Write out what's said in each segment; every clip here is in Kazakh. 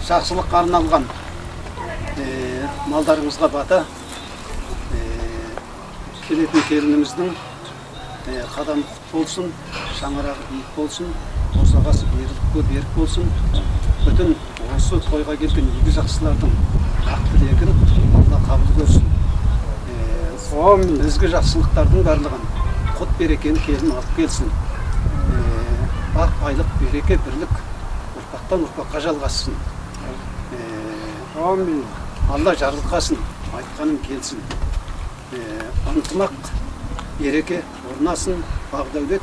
Жақсылыққа арналған малдарыңызға бата, келетін келініміздің қадамы құт болсын, шаңырағы биік болсын, босағасы берік болсын. Бүтін осы тойға келген игі жақсылардың ақ тілегін Алла қабыл көрсін. Ізгі жақсылықтардың барлығын құт берекені келін алып келсін. Бақ, байлық, береке, бірлік ұрпақтан ұрпаққа жалғассын. Алла жарылқасын, айтқаным келсін. Ынтымақ, береке орнасын, бақ-дәулет,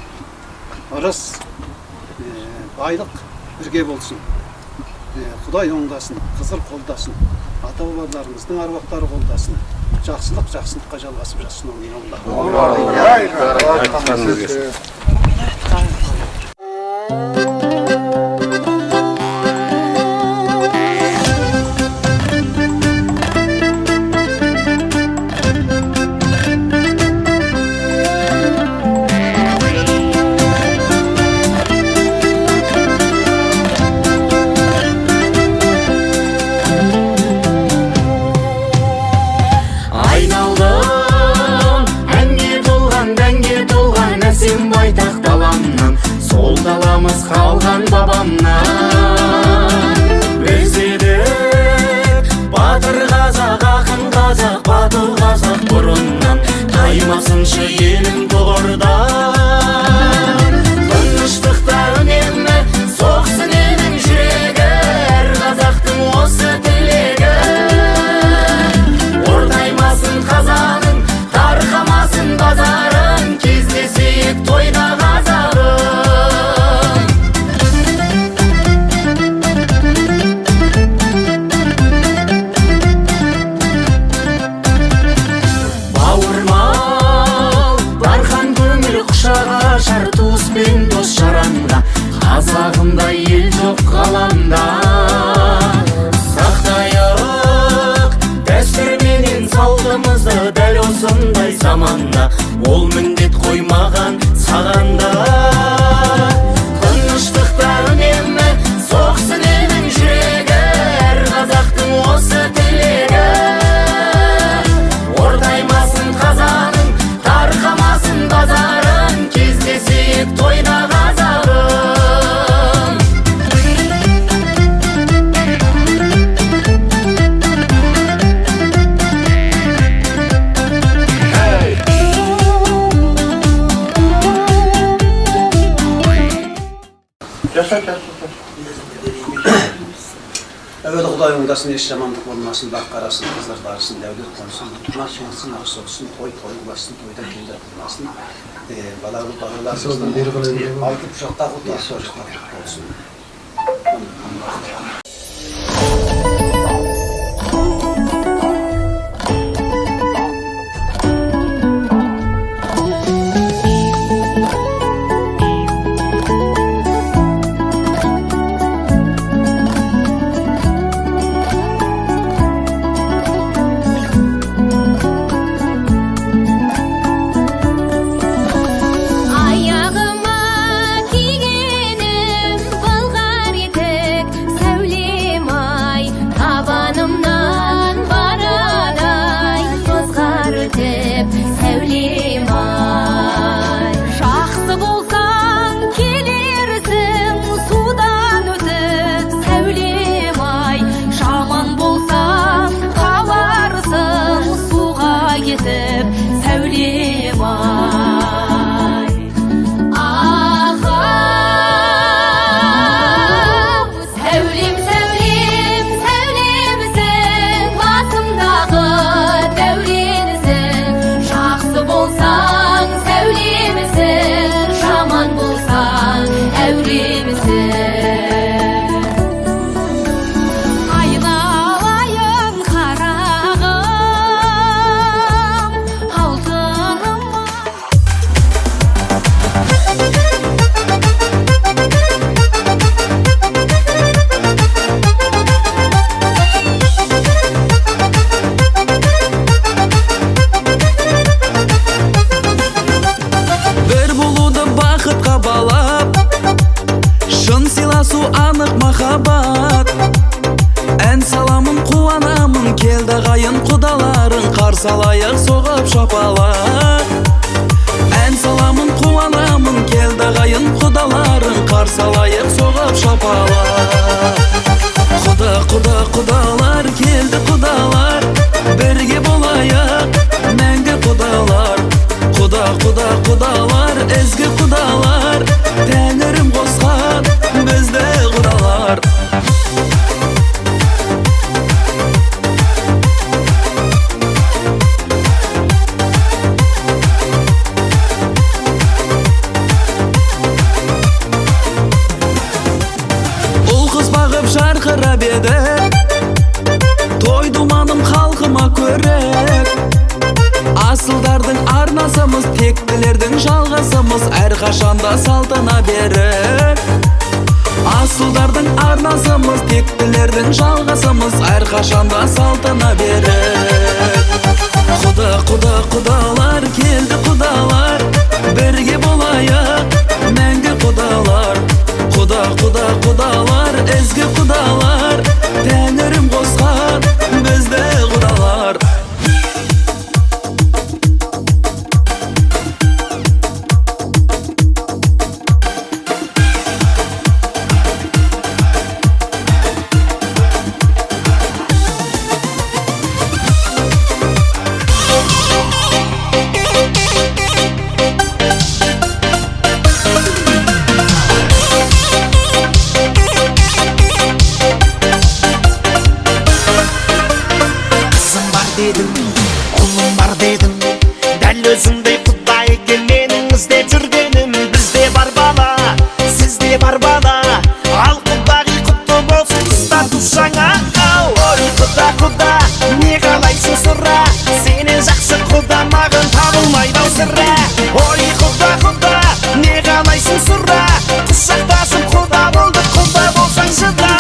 ырыс, байлық бірге болсын. Құдай оңдасын, қызыр қолдасын, ата-бабаларымыздың аруақтары қолдасын. Жақсылық жақсылыққа жалғасып жатсын. Айналдым әнге толған, дәнге толған әсем байтақ осындай заманда, ол міндет қоймаған сағанда. Тыныштықта үнемі соқсын елдің жүрегі, әр қазақтың осы тілегі. Ортаймасын қазаның, тарқамасын базарын, кездесейік тойда қазағым. Әуелі Құдай оңдасын, еш жамандық болмасын, бақ қарасын, қыздар барсын, дәулет қонсын, тұтмас шыңғысын, ағыс соқсын, той бассын, тойдан келді қылмасын, балалы балаларымыздың алты пұшақта құлтасы болсын. Салайық соғып шапалақ, ән саламын қуанамын, келді ғайын құдаларын, қарсалайық соғып шапалақ. Құдалар, келді құдалар, бірге болайық, мәңгі құдалар. Құдалар, ізгі құдалар, тәңірім қосқан бізді құдалар. Жарқырап еді, той думаным халқыма көріп. Асылдардың арнасымыз, тектілердің жалғасымыз, әрқашанда салтына беріп. Асылдардың арнасымыз, тектілердің жалғасымыз, әрқашанда салтына беріп. Құдалар, келді құдалар, бірге болайық, мәңгі құдалар. Құдалар, ізгі құдалар, тәңірім қосқан бізді құдалар. Құлым бар дедің, дәл өзіңдей құдай екен менің іздеп жүргенім. Бізде бар бала, сізде бар бала, ал құдай құтты болсын құста тұшаңа. Ой құда, не қалайсың сұра, сенен жақсы құда маған табылмайды ау сірә. Ой құда, не қалайсың сұра, құшақтасың құда болды, құда болсаң шыда.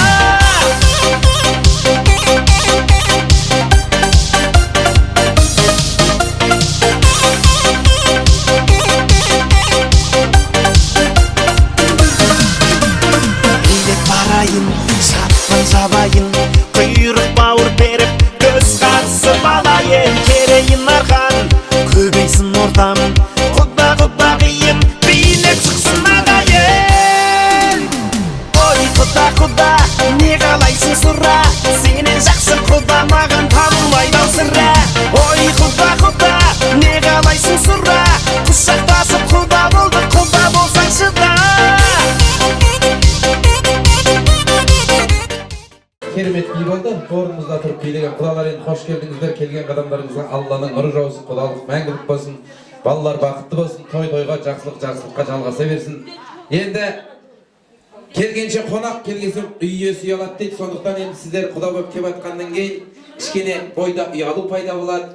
ornumuzda turib kuylagan Xudolar endi xoş geldingizler. Kelgen qadamlaringizga Allah'ın nuru jausin, Xudolik мәңгілік bolsun. Ballar baqıtlı bolsun, toy-toyga жақсылыққа жалғаса берсін. Endi kelgençe qonak kelgesem uy iyesi uyalat deydi. Soндықтан endi sizler Xudo болып kelip atqandan keyin kişkene boyda uyalı payda болады,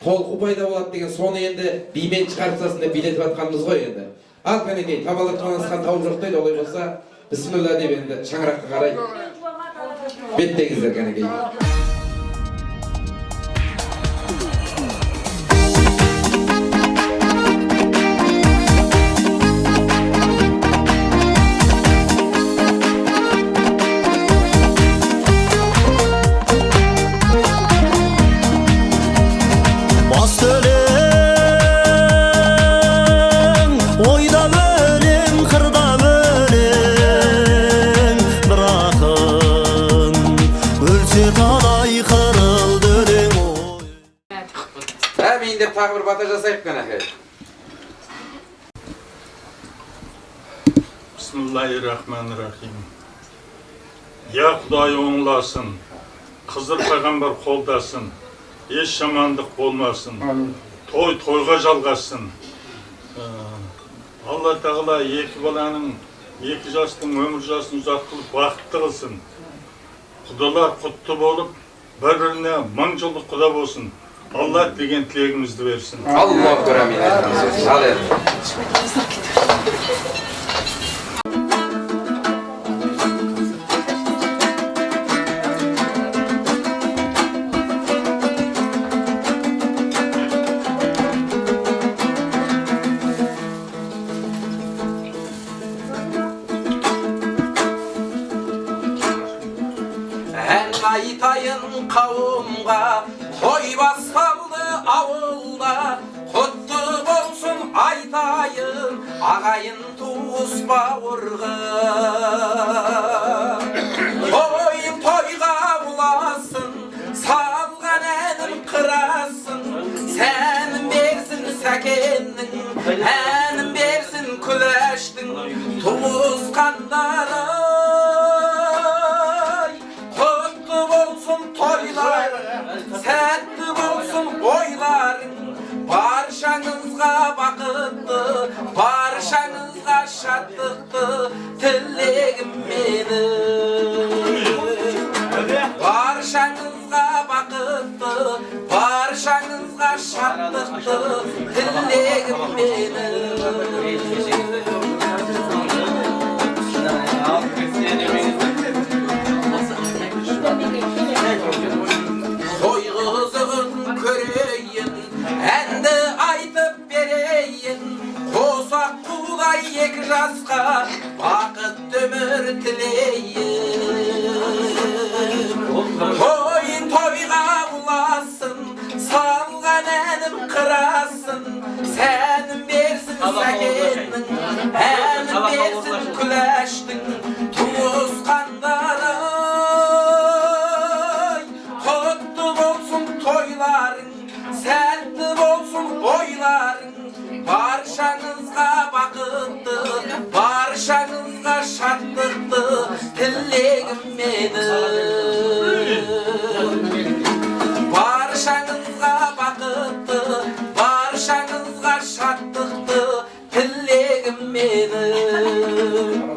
толқу пайда болады деген соны енді бимен шығарсасын деп билетіп атқанымыз ғой енді. Ал кәнекей табалап тоңасқан тауып жоқ дейді, олай болса бісміллә деп енді шаңыраққа қарай беттеңіздер кәнекей. Tağ bir bata jasayıp gana. Bismillahirrahmanirrahim. Ya Xudoy oңласын, Xızır Peygamber qoldasın, eş şamandık bolmasın, toyga жалғасын. Allah Teala iki balanın, iki jastın ömür jasını uzak kılıp baqıtlı kılsın. Xudolar kutlu bolup, bir-birine мың жылдық Xudo bolsun. Allah деген тілегімізді берсін. Allah amin. Sağ olun. Aytayın kavumga toy basaldı avulda, kutlu bolsun aytayın ağayın tuğus bağırga. Toyun toyga bulasın, salgan enim kırasın, senin bersin sakenin, enim bersin küleştin, tuğus kandara. Sətli bolsun boyların, barşanızga bakıttı, barşanızga şadlıktı, tilleğim benim. Barşanızga bakıttı, barşanızga şadlıktı, tilleğim benim. Toyguzun köreyin, endi aytıp bereyin, Kosak Xudoy ek jasqa baqıt ömür tileyin. Toyun toyga bulasın, salgan enim kırasın, senin bersin sakenin, enim bersin küleştin, tuğus kandara. Sətli bolsun boyların, barşanızga bakıttı, barşanızga şadlıktı, tilleğim benim. Barşanızga bakıttı, barşanızga şadlıktı, tilleğim benim.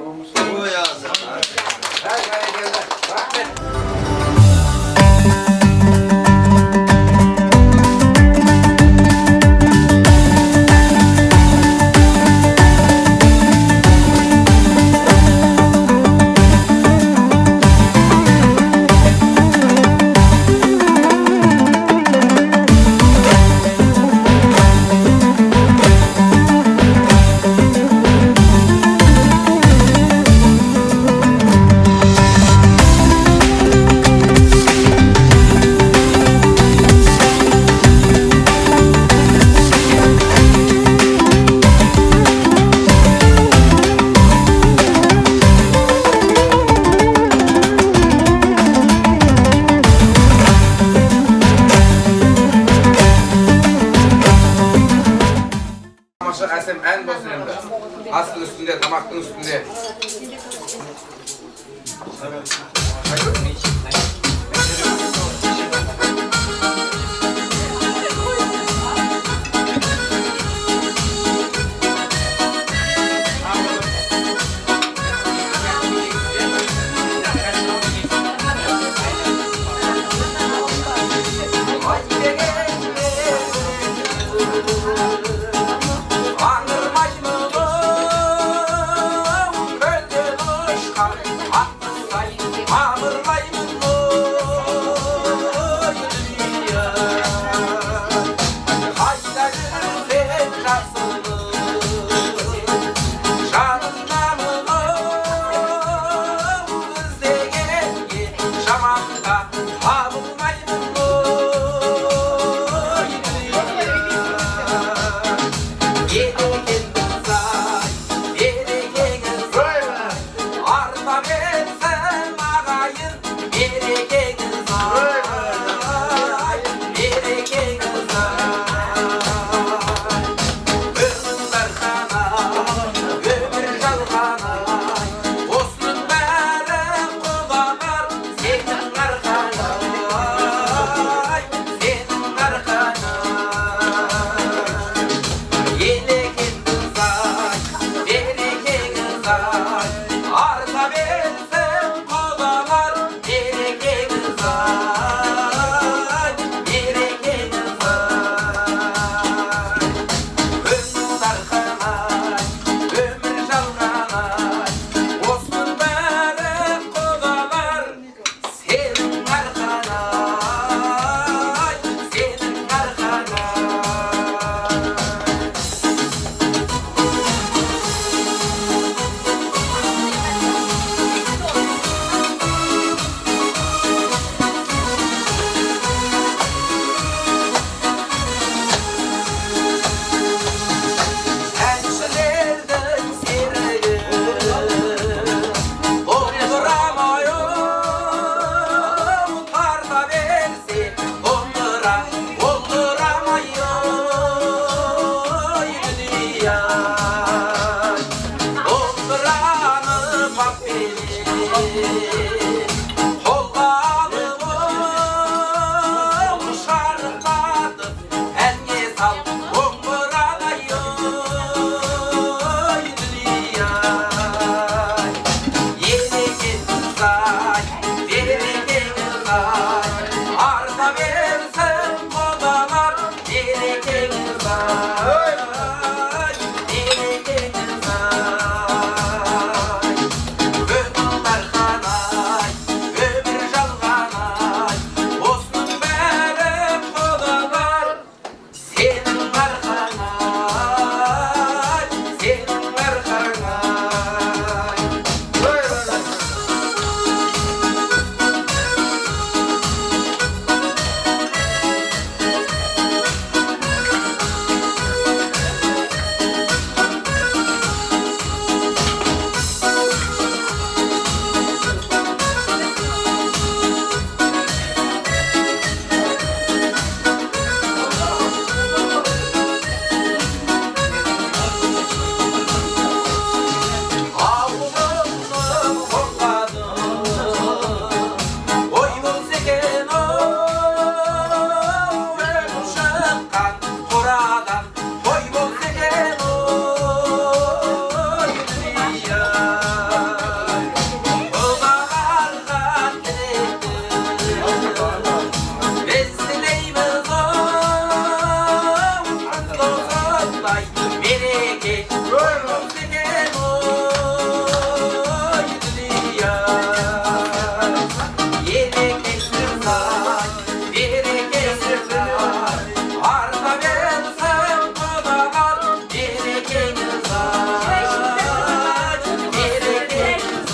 Arta versin kudalar Berekeniz aç Berekeniz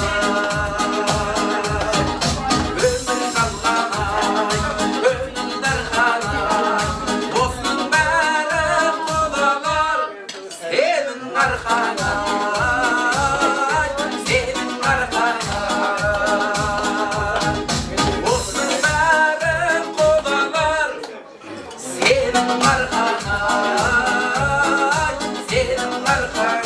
Ömür kalkanay Önüm darkanay Olsun benim kudalar Senin arkanay Senin arkanay Olsun benim kudalar Senin arkanay Senin arkanay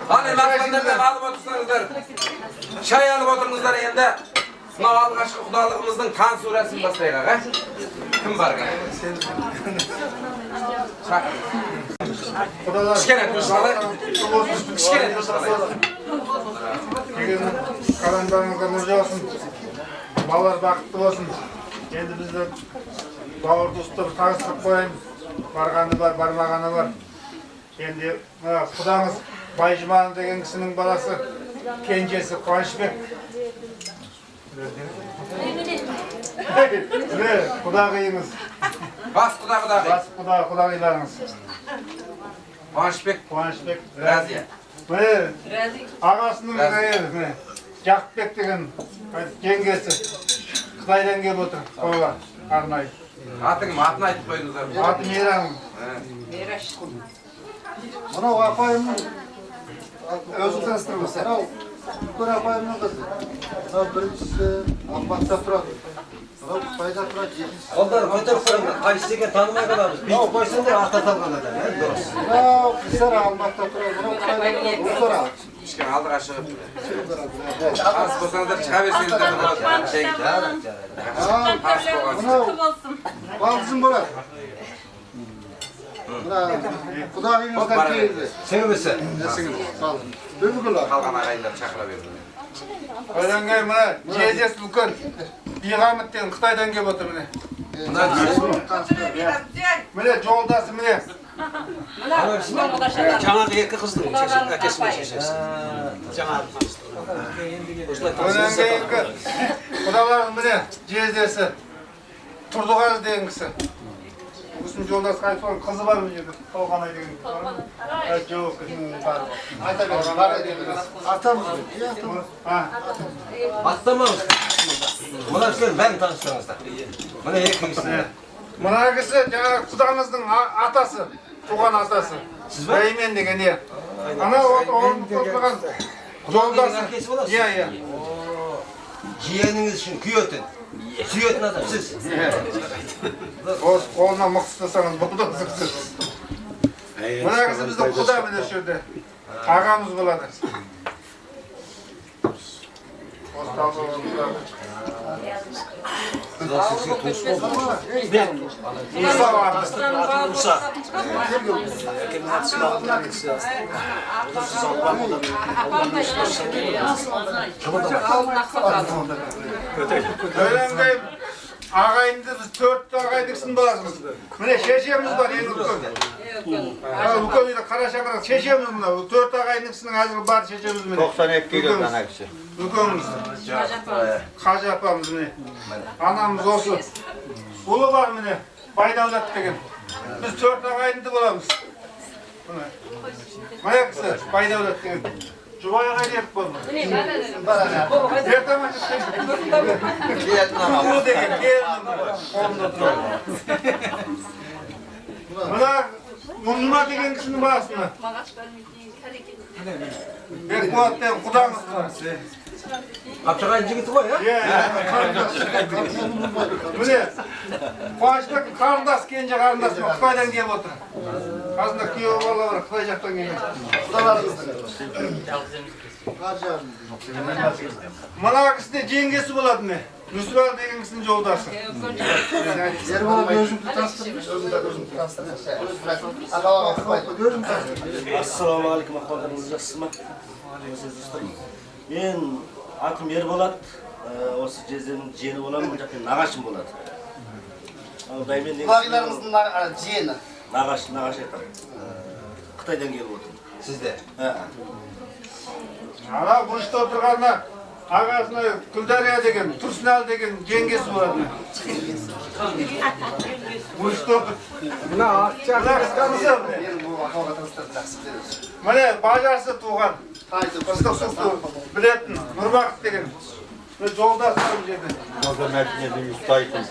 Hani lakmanlardan alıp otursanızlar Çay alıp oturunuzlar endi Sınav alğaçkı kudalığımızın tan suresini baslayalım ha? Kim var gene? Kişkene tuşlalı Kişkene tuşlalı Bugün karanlarınızda nurca olsun. Ballar bakıtlı olsun. Endi bizde bavur dostlar tanıştırıp koyayım. Bargаны var, barmagаны var. Endi Kudamız Baycıman degen kişinin balası. Kencesi Kuançbek. Ne? Kudağıyınız. Bas kuda Bas kudağıylarınız. Kuançbek Kuançbek. Raziye Ne? Ağasının kayır. Ne? Jakbek degen yengesi. Kıtaydan gelip otur. Koylar. Arnayı. Atını aytıp koyunuzlar Adı Meyran. Mına apayımın özü tanıştırması. Bukur apayımın kızı. Birincisi Almat'ta turadi. Kutayda turadi. Onlar koytar koyun. Ayşe'ye tanımaya kadarız. Bir koysunlar atatal kadar. Kısar Almat'ta turadi. Kutayda turadi. Kişkene aldık aşağı Az bosanızlar çıkaversiniz de buna şey Baldızın bura. Buna Kudağıyımızdan geldi. Sen misin? Sağ olun. Dövgüler. Kalkan ağaylar çakıra verdi Öyle gel bana. Cezes bugün. Biğametten Kıtaydan gelip otur mene. Mene joldası mene. Cana diye kızdı. Kesme şişesi. Öyle gel ki. Kudaların mene. Cezesi. Turduğaz deyin kısı. Bizim joldas kayıtların kızı var mı yedi? Tolganay deyin. Evet yok. Var. Ayta bir var ediniz. Atamız. Ha. Atlamam. Bunlar söyle ben tanıştığınızda. Bana yakınsın. Mına kızı kudanızın atası. Tuğan atası. Beymen degen ya. Ana oğlum toplagan. Joldası. Ya ya. Ciğeriniz için küyötün. Süyötün adam siz. Koluna mıkıslasanız burada sıksın. Mına kızı bizde kuda bile şurada. Ağamız buladı. Musa vardı. Öğrendim. Ağayındı biz 4 ağaydıksın balasımız. Mine şeşemiz var en ülkön. Ülkönüyle Karaşakır'a şeşemiz buna. 4 ağaydıksının hazır bar şeşemiz mine. 92 kilo danakçı. Ülkönümüz. Hacı yapamız mine. Anamız olsun. Ulu var mine. Baydavlat degen. Biz 4 ağayındı bulamız. Mayaksı Baydavlat degen. Cubaya gayriyet bulma. Ertamın Ulu degen. Kolumda duralım. Buna Mumma degen kişinin bağısına. Bekkuat'tan kudamız var. Kapçakan cigiti var ya. Bu ne? Kuaçbek karındas, gence karındas. Kıtay'dan gelip otur. Aslında kıyıyor valla var, Kıtaycak'tan geliyor. Mana kısında cengesi buladı ne? Nusral degen kısının joldası. Yervana gözüm tanıştırmış. Assalomu alaykum ahvollaringiz yaxshimisizmi? Men atim Erbolat, o'sha Jezerning jeni bo'laman, bu yoqda nag'ashim bo'ladi. Daymen degan Kudağıylarımızın ciyeni. nag'ash aytaman. Xitoydan kelib o'tdim. Sizde. Ана бұрышта отырғанда ағасына Күлдария деген, Тұрсынәлі деген жеңгесі болады. Бұрышта мына қысқасы міне бажасы туған ыстық суқты білетін Нұрбақыт деген жолдас бар бұл жерде. Orada Mert'in ustaydım.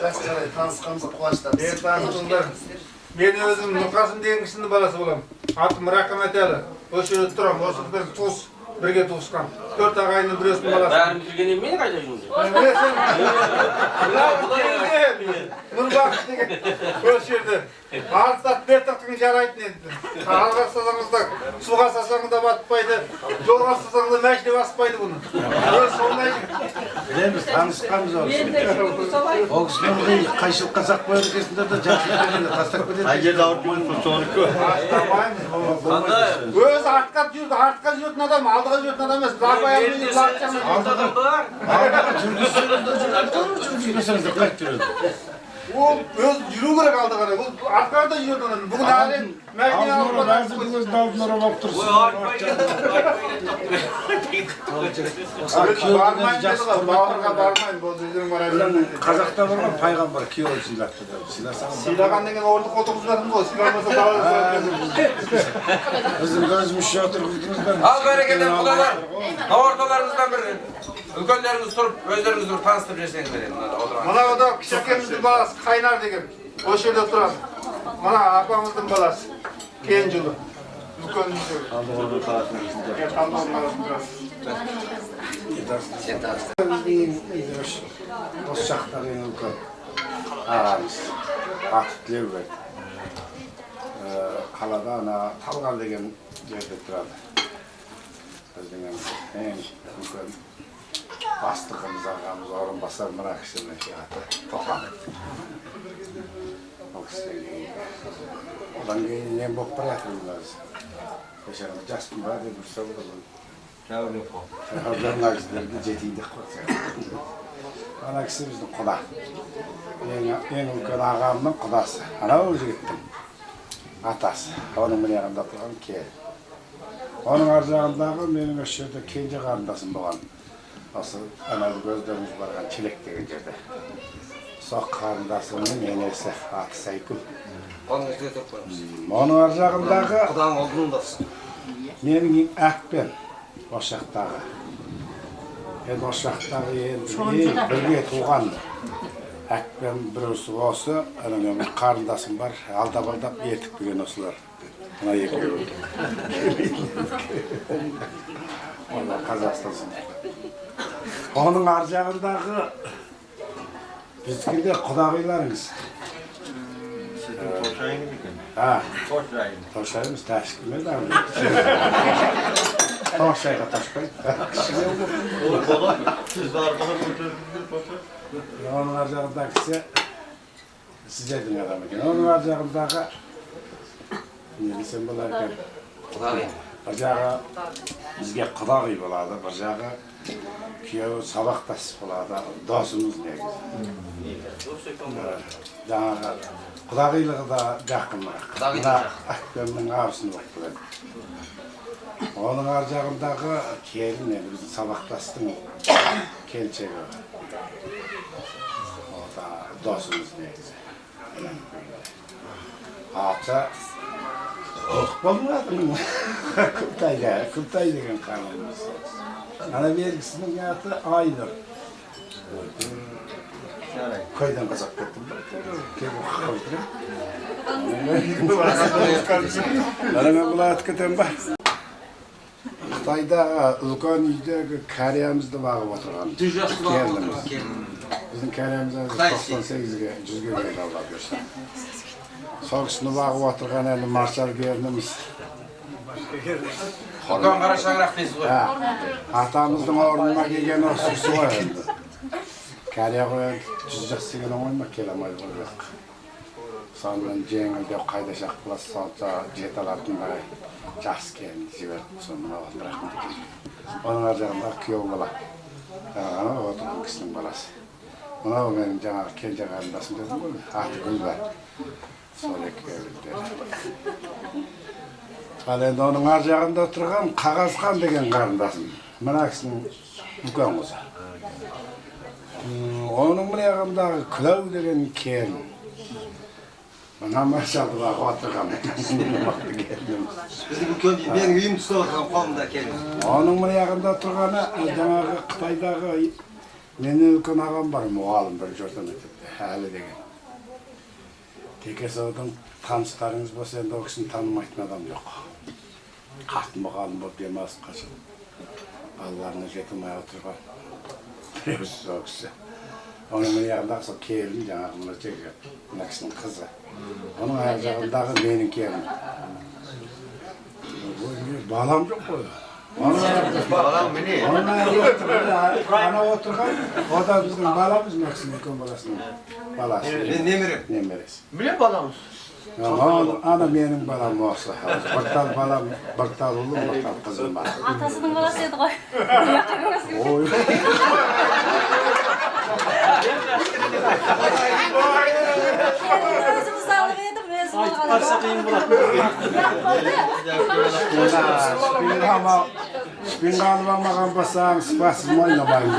Танысқанымызға қуаныштамыз. Таныстыңдар. Мен өзім Нұрқасым деген кісінің баласы боламын. Атым Рақаметәлі. Осы жерде тұрамын. Осы бір туыс, бірге туысқан. 4 ағайынның біреуісінің баласы. Бәрін білгеннен мен қайда жүрмін? Нұрбақыт деген осы жерде. Арыстат бертақтың жарайтын енді. Алға сазаңызда, суға сазаңызда батпайды, жолға сазаңызда мәшіне баспайды бұны. Өз солмай Білеміз, танысқанбыз ол. Ол кісінің қайшылыққа сақ қойыр кесіндер де жақсы тастап кетеді. Hayır avutmuyorsun sonuçta. Өзі артқа жүрді, артқа жүретін адам, алдыға жүретін адам емес. Жүргізсеңіздер қайт жүреді. Ол өз жүру керек алдыға. Ол артқа да жүретін адам. Бүгін әлем мәжіне алып Қазақта болған пайғамбар күйеуін сыйлапты деп сыйласаң. Сыйлаған деген орындық отырғызбадың ғой. Сыйламаса Біздің өзімізше отырғыздыңыздар. Ал бәрекелді құдалар. Орталарыңыздан бір үлкендеріңіз тұрып, өздеріңіз бір таныстырып жіберсеңіздер енді. Мынау да кішекеміздің баласы Қайнар деген. Осы жерде тұрады. Мына апамыздың баласы. Кен жылы. Үлкеніміздің. Алдығырдың қаласының ішінде. Осы шақтар ең үлкен ағамыз. Аты Тілеубек. Қалада ана Талғар деген жерде тұрады. Біздің ең үлкен бастығымыз ағамыз орынбасар мына кісінің аты Тоқан. Ол кісіден кейін. Одан кейін ең болып бара жатырмын өзі. Кешірім жаспын ба деп ұрса болды. Жаңа кісілерге жетейіндік қойса. Ана кісі біздің құда. Ең үлкен ағамның құдасы. Анау жігіттің атасы. Оның міне жағында тұрған кел. Оның ар жағындағы менің осы жерде кенже қарындасым болған. Осы әмәлі көздеріңіз барған Челек деген жерде. Соқ қарындасымның енесі аты Сайкүл. Оның ар жағындағы Құдаң олдың досы. менің Ақпен осы жақтағы. Енді осы жақтағы бірге туған Ақпен біреусі осы, әнің қарындасым бар, алдап-алдап етік білген осылар. Мына екеуі. Олар Қазақстан. Оның ар жағындағы біздікінде құдағиларыңыз. Тоқшайымыз тәшкілмеді ағылы. Тоқшайға тоқпайды. Оның ар жағындағы кісі сіздердің адам екен. Оның ар жағындағы не десем болар екен? Bir жағы бізге құдағи болады, бір жағы күйеуі сабақтас болады, досымыз негізі. Жаңағы құдағилығы да жақынырақ. Мына Ақпеннің абысын болып келеді. Оның ар жағындағы келін енді біздің сабақтастың келіншегі. O da dosumuz негізі. Аты болмадым. Күлтай деген қанымыз. Ана бергісінің аты Айнұр. Қойдан қазақ кеттім ба? Кеп оқып Ана мен бұл аты кетем ба? Қытайда үлкен үйдегі кәриямызды бағып отырған келініміз. Біздің кәриямыз 98-ге 100-ге келіп алға берші. Сол кісіні бағып отырған әлі маршал келініміз. Үлкен қара шаңырақ дейсіз ғой. Атамыздың орнына келген осы кісі ғой енді. Кәрия қойып 100 жақсы деген оңай ма келе алмай қойып. Сонымен жеңілдеп қайда шақ қыласы сонша жет алатындай жас келін жіберіп соны отыратын. Оның ар жағында күйеу бала. Ана отырған кісінің баласы. Мынау менің жаңағы келте қарындасым дедім ғой, аты Гүлбай. Сол екеуінде. Ал енді оның ар жағында тұрған Қағазхан деген қарындасым. Мына кісінің үлкен қызы. Оның мына жағындағы Күләу деген келін. Мына машалла отырған. Мықты келін. Біздің үлкен менің үйім ұстап отырған қолымда келін. Оның мына жағында тұрғаны жаңағы Қытайдағы менің үлкен ағам бар, мұғалім бір жұртын өтіпті, әлі деген. Текесаудың таныстарыңыз болса, енді ол кісіні танымайтын адам жоқ. Қатын мұғалім болып демалыс қашып, балаларына жетілмей отырған. Біреусіз ол кісі. Оның мына жағындағы сол келін, жаңағы мына кісінің қызы. Оның аяқ жағындағы менің келін. Балам жоқ қой. Балам міне. Ана отырған, o da bizim balamız Maksim Ekon balasının balası. Nemересі. Біле баламыз. Ana benim balam olsa. Bırtal balam, bırtal oğlum, bırtal kızım var. Atasının balasıydı koy. Oy. Özümü sağlık edip özüm olmadı. Spingalıma mağan basağım, spasız oynamayın.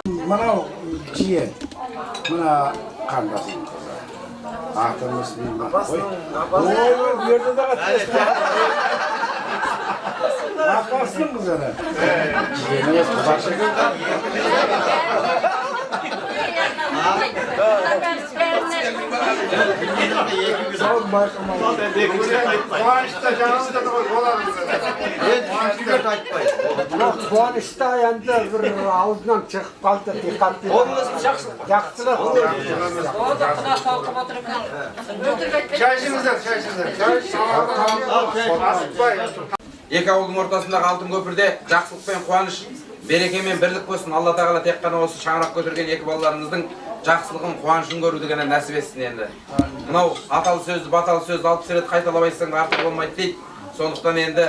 Bana ciğer, bana kandasın. Atımız bilmem. Oy, yerde de kaçıyorsun. Akarsın mı sana? Ciğeriniz kıvarsın. Kuvançta canınızda da olalım. Kuvançta endi bir ağzından çıkıp kaldı diqqat. Жақсылық. Çayşınızlar, çayşınızlar. Asıtpay. Екі ауылдың ортасындағы алтын көпірде жақсылық пен қуаныш, береке мен бірлік болсын. Алла тағала тек қана осы шаңырақ көтерген екі балаларыңыздың жақсылығын, қуанышын көруді ғана нәсіп етсін енді. Мынау аталы сөзді, баталы сөзді алпыс рет қайталап айтсаң артық болмайды дейді. Сондықтан енді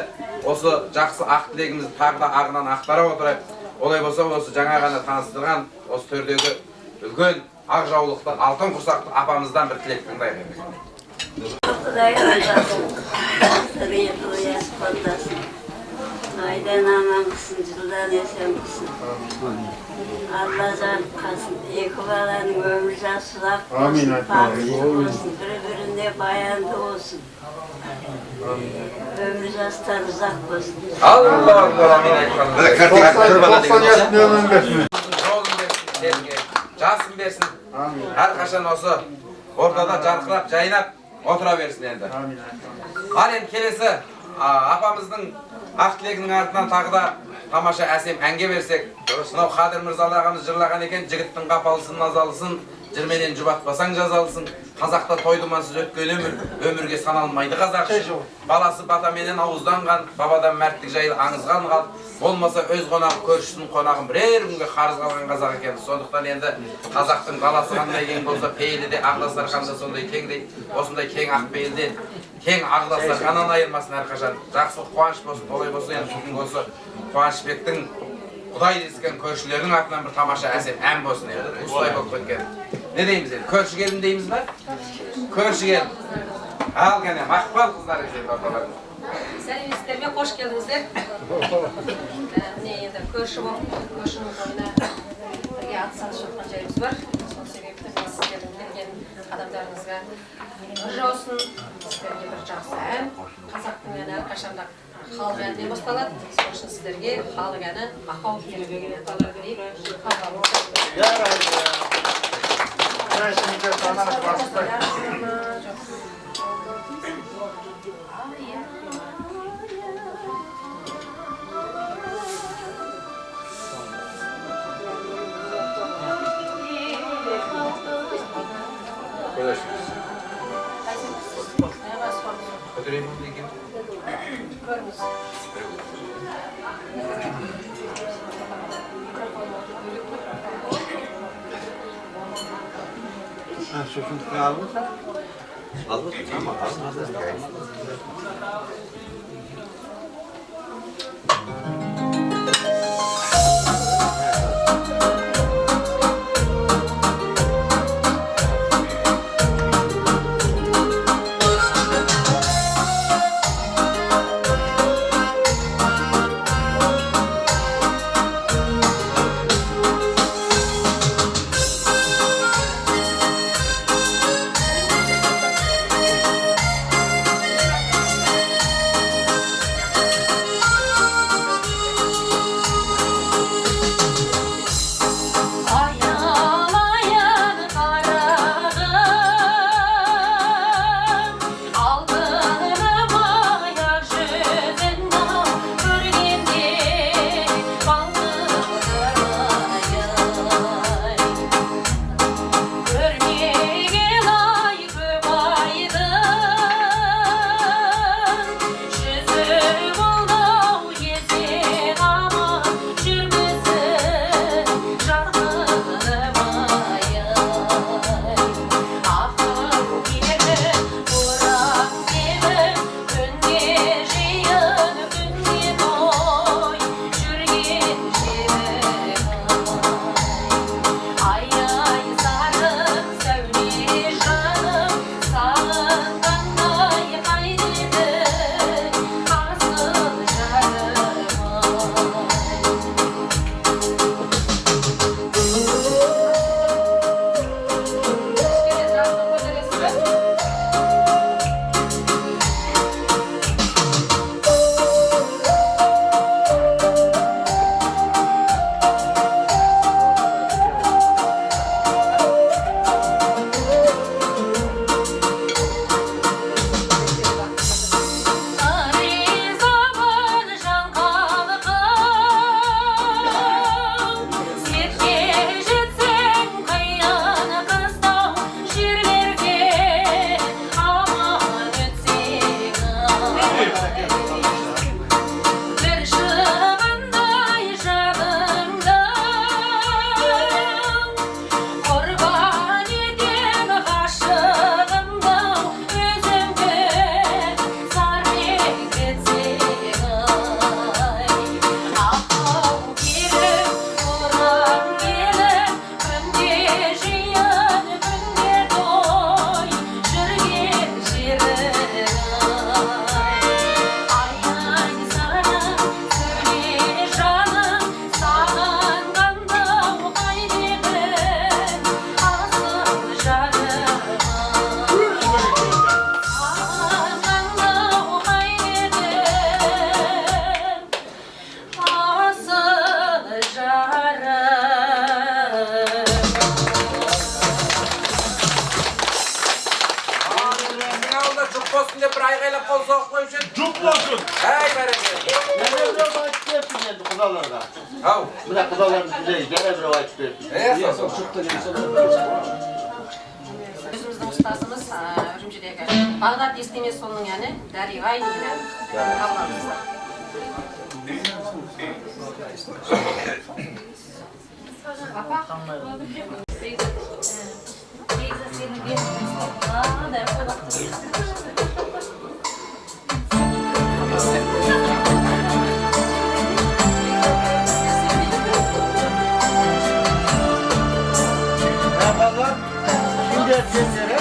осы жақсы ақ тілегімізді тағы да ағынан ақтара отырайық. Олай болса осы жаңа ғана таныстырған осы төрдегі үлкен ақ жаулықты алтын құрсақты апамыздан бір тілек тыңдайық. Құдай разы болсын. Айдан аман қылсын, жылдан есен қылсын. Алла жарылқасын, екі баланың өмір жасы ұзақ болсын, бақытты болсын, бір-біріне баянды болсын. Өмір жастар ұзақ болсын. Аллаху амин айтқанымыз. 90 yaşında ömrüm versin. Жолын берсін, жасын берсін. Әрқашан осы ортада жарқырап, жайнап отыра берсін енді. Ал енді келесі апамыздың ақ тілегінің артынан тағы да тамаша әсем әнге берсек. Мынау Қадыр Мырзалы ағамыз жырлаған екен, жігіттің қапалысын, назалысын, жырменен жұбатпасаң жазалысын. Қазақта той-думансыз өткен өмірге саналмайды қазақ. Баласы батаменен ауызданған, бабадан мәрттік жайлы аңызған қал. Болмаса өз қонағы көршісінің қонағын бірер күнге қарыз қалған қазақ екен. Сондықтан енді қазақтың баласы қандай кең болса, пейілі де ақ қанда сондай кең дейді. Осындай кең ақ пейілден кең ақ қанан айырмасын әрқашан. Жақсылық қуаныш болсын, олай болсын енді бүгінгі осы Қуанышбектің Құдай дескен көршілерінің атынан бір тамаша әсем ән болсын енді. Осылай болып кеткен. Не дейміз енді? Көрші келін дейміз ба? Көрші келін. Ал кәне, мақпал қыздар екен орталарында. Сәлеметсіздерме, қош келдіңіздер. Міне енді көрші болып, көршінің тойына бірге атсалысып жатқан жайымыз бар. Сол себепті сіздердің келген адамдарыңызға нұр жаусын, сіздерге бір жақсы ән. Қазақтың әні әрқашанда халық әнінен басталады. Сол үшін сіздерге халық әні Ақау келбегіне талар берейік. Çayşınızlar, sana asıtpay. Götüreyim bunu ilgili. Sözünü aldın mı? Aldın ama aldın. aygaylap kol soğuk koyuşun. Cuk olsun. Hey bereket. Gene bir vakit versin geldi kudalarda. Hav. Bırak kudaların güzel, gene bir vakit versin. Өзіміздің ұстазымыз үрімжідегі Бағдат естемес соның әні Дариғай деген қаламызда. Merhabalar. Şimdi herkeslere.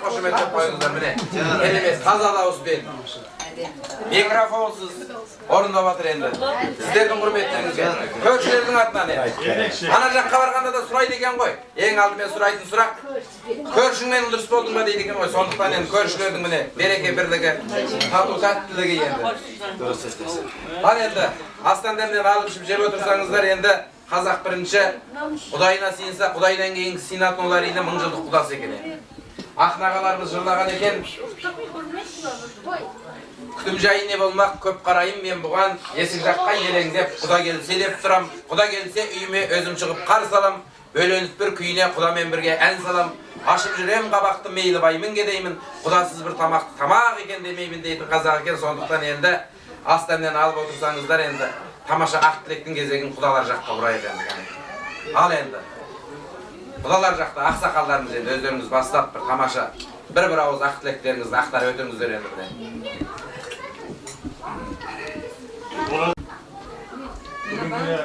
Qo'shimcha qo'yinglar mine. Elimiz toza davus ber. mikrofonsuz orundap atır endi. Sizlerдің құрметтеріңізге. Көршілердің атынан endi. Ана жаққа барғанда да сұрайды екен ғой. Ең алдымен сұрайтын сұрақ. Көршіңмен дұрыс болдың ба дейді екен ғой. Сондықтан енді көршілердің міне береке бірлігі, тату тәттілігі енді. Ал енді астан дәмнен алып ішіп жеп отырсаңыздар енді қазақ бірінші Құдайына сиынса, Құдайдан кейін сиынатын олар енді 1000 жылдық құдасы екен. Ақын ағаларымыз жырлаған екен. Күтім жайы не болмақ, көп қарайым мен бұған, есік жаққа елеңдеп, Құда келсе деп тұрам. Құда келсе үйіме өзім шығып қарсы алам. Бөленіп бір күйіне Құдамен бірге ән салам. Ашып жүрем қабақты мейлі баймен кедеймін. Құдасыз бір тамақты тамақ екен демеймін дейтін қазақ екен. Сондықтан енді астамнен алып отырсаңыздар енді тамаша ақ тілектің кезегін Құдалар жаққа бұрайық енді. Ал енді Құдалар жақта ақсақалдарымыз енді өздеріңіз бастап бір тамаша бір ауыз ақ тілектеріңізді ақтар өтіңіздер енді міне. Бүгінгі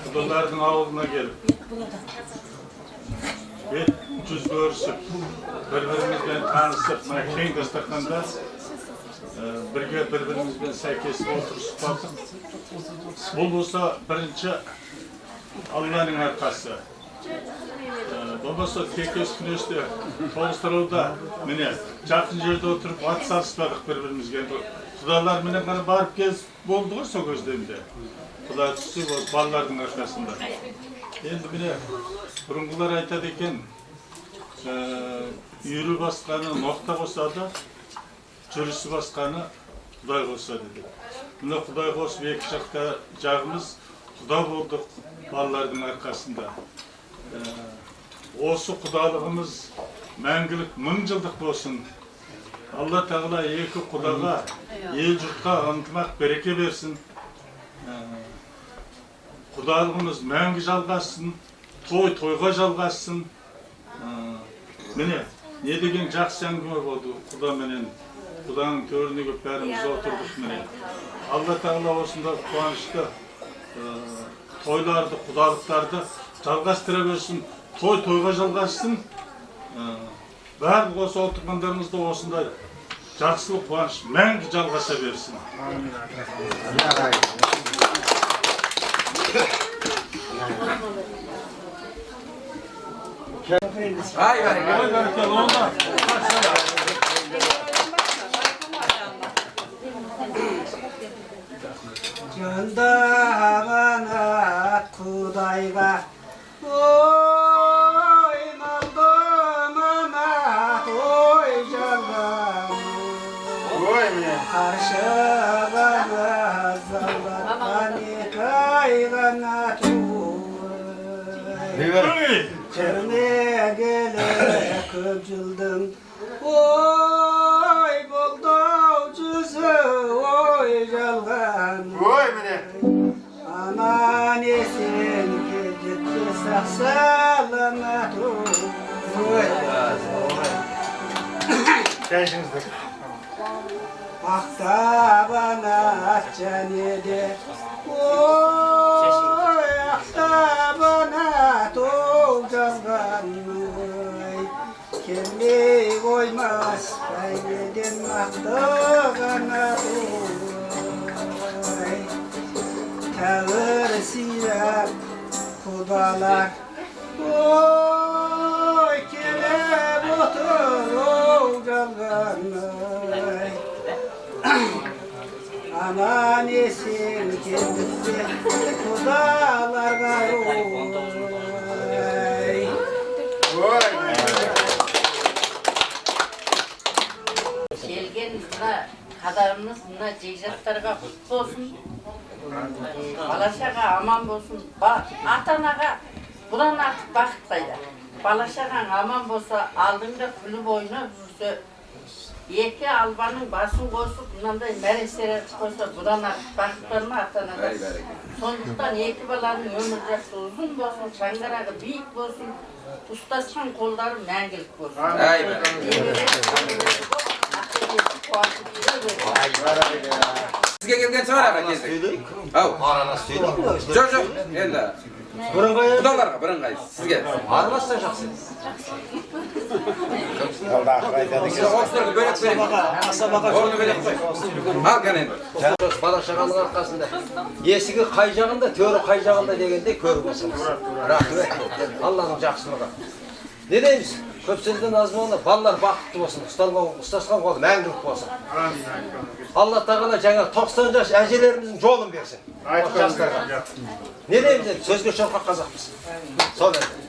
Құдалардың ауылына келіп, бет жүз көрісіп, бір-бірімізбен танысып, кең дастарханда бір-бірімізбен сәйкесіп отырысып бардық. Бұл болса бірінші Алланың арқасы. Болмаса текес күресте, тоғыстырауда, міне, жақын жерде отырып, ат салыспадық бір-бірімізге. Құдалар міне ғана барып кез болды ғой сол көздемде. Құда түсі ол балалардың арқасында. Енді міне, бұрынғылар айтады екен, үйірі басқаны ноқта қосады, жүрісі басқаны Құдай қосады деді. Міне Құдай қосып екі жақта жағымыз Құда болдық балалардың арқасында. Осы құдалығымыз мәңгілік 1000 жылдық болсын. Алла Тағала екі Құдаға, ел жұртқа ынтымақ береке берсін. Құдалығымыз мәңгі жалғассын, той-тойға жалғассын. Міне, не деген жақсы әңгіме болды Құдаменен. Құданың төріне көп бәріміз отырдық міне. Алла Тағала осында қуанышты тойларды, құдалықтарды жалғастыра берсін, той-тойға жалғассын. Барлық осы отырғандарымызда осындай жақсылық, қуаныш мәңгі жалғаса берсін. Ай бәрекелді. Жандағанат Құдайға, ой малдым амат, ой жалғам, қаршығана залатқан екі айғана туы, жүрмегелі көп жылдың, ой болдау жүзі, ой жалған. Aman esen ketdi sağ-salamat oy. Maqta bana atcan edi, oy aqta bana toq жазған oy. Kelmey koymas kaybeden maqtagana oy. Tağır siyah Құdalar, oy kelep otur oy жалған oy. Aman esen kendisi Құdalarga oy. Келген мына қадарымыз мына жекжаттарға құтты болсын. Балашаға аман болсын. Ата-анаға бұдан артық бақыт қайда. Балашағаң аман болса, алдыңда күліп ойнап жүрсе, екі албаның басын қосып, мынандай мәресер қойса, бұдан артық бақыт бар ма ата-анаға? Сондықтан екі баланың өмір жасы ұзын болсын, шаңырағы биік болсын, ұстасқан қолдары мәңгілік болсын. Sizge kelgen çıgar aga kezdik. Ау. Arana söyleyeyim mi? Жоқ, жоқ. Енді Бірыңғай құдаларға бірыңғай сізге. араласса жақсы. Алдағы айтады Сіз осыларға бөлек берейін. Орны бөлек қой. Ал кәне енді. Бала шағаның арқасында есігі қай жағында, төрі қай жағында дегендей көріп отырсыз. Рахмет. Алланың жақсылығы. Не дейміз? Көп сөзден аз болғанда балалар бақытты болсын, ұстасқан қол мәңгілік болсын. Алла тағала жаңа 90 жас әжелеріміздің жолын берсін. Жастарға. Не дейміз енді? Сөзге шорқақ қазақпыз. Сол енді.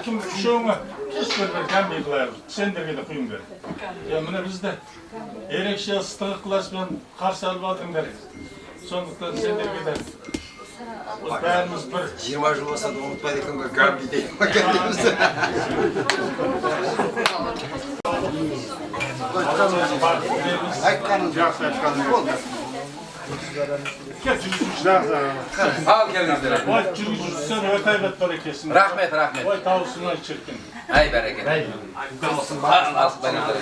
kim üçöňe hiç bir hem yıkılayır. Senderge de kuyum ver. Ya mine bizde erekşe ıslıklas bilen karşı alıp aldыңдар. Soндуктан senderge de biz bärimiz bir 20 жыл болса да унутпайт экенге гамби дейт. Aytkanınız yaxşı aytkanınız oldu. Al geldinizler. Oy жүргүзүүчүсү өтөйбөт бар экенсиң. Rahmet, rahmet. Oy tausuna çirkin. Ay bereket. Al benimle.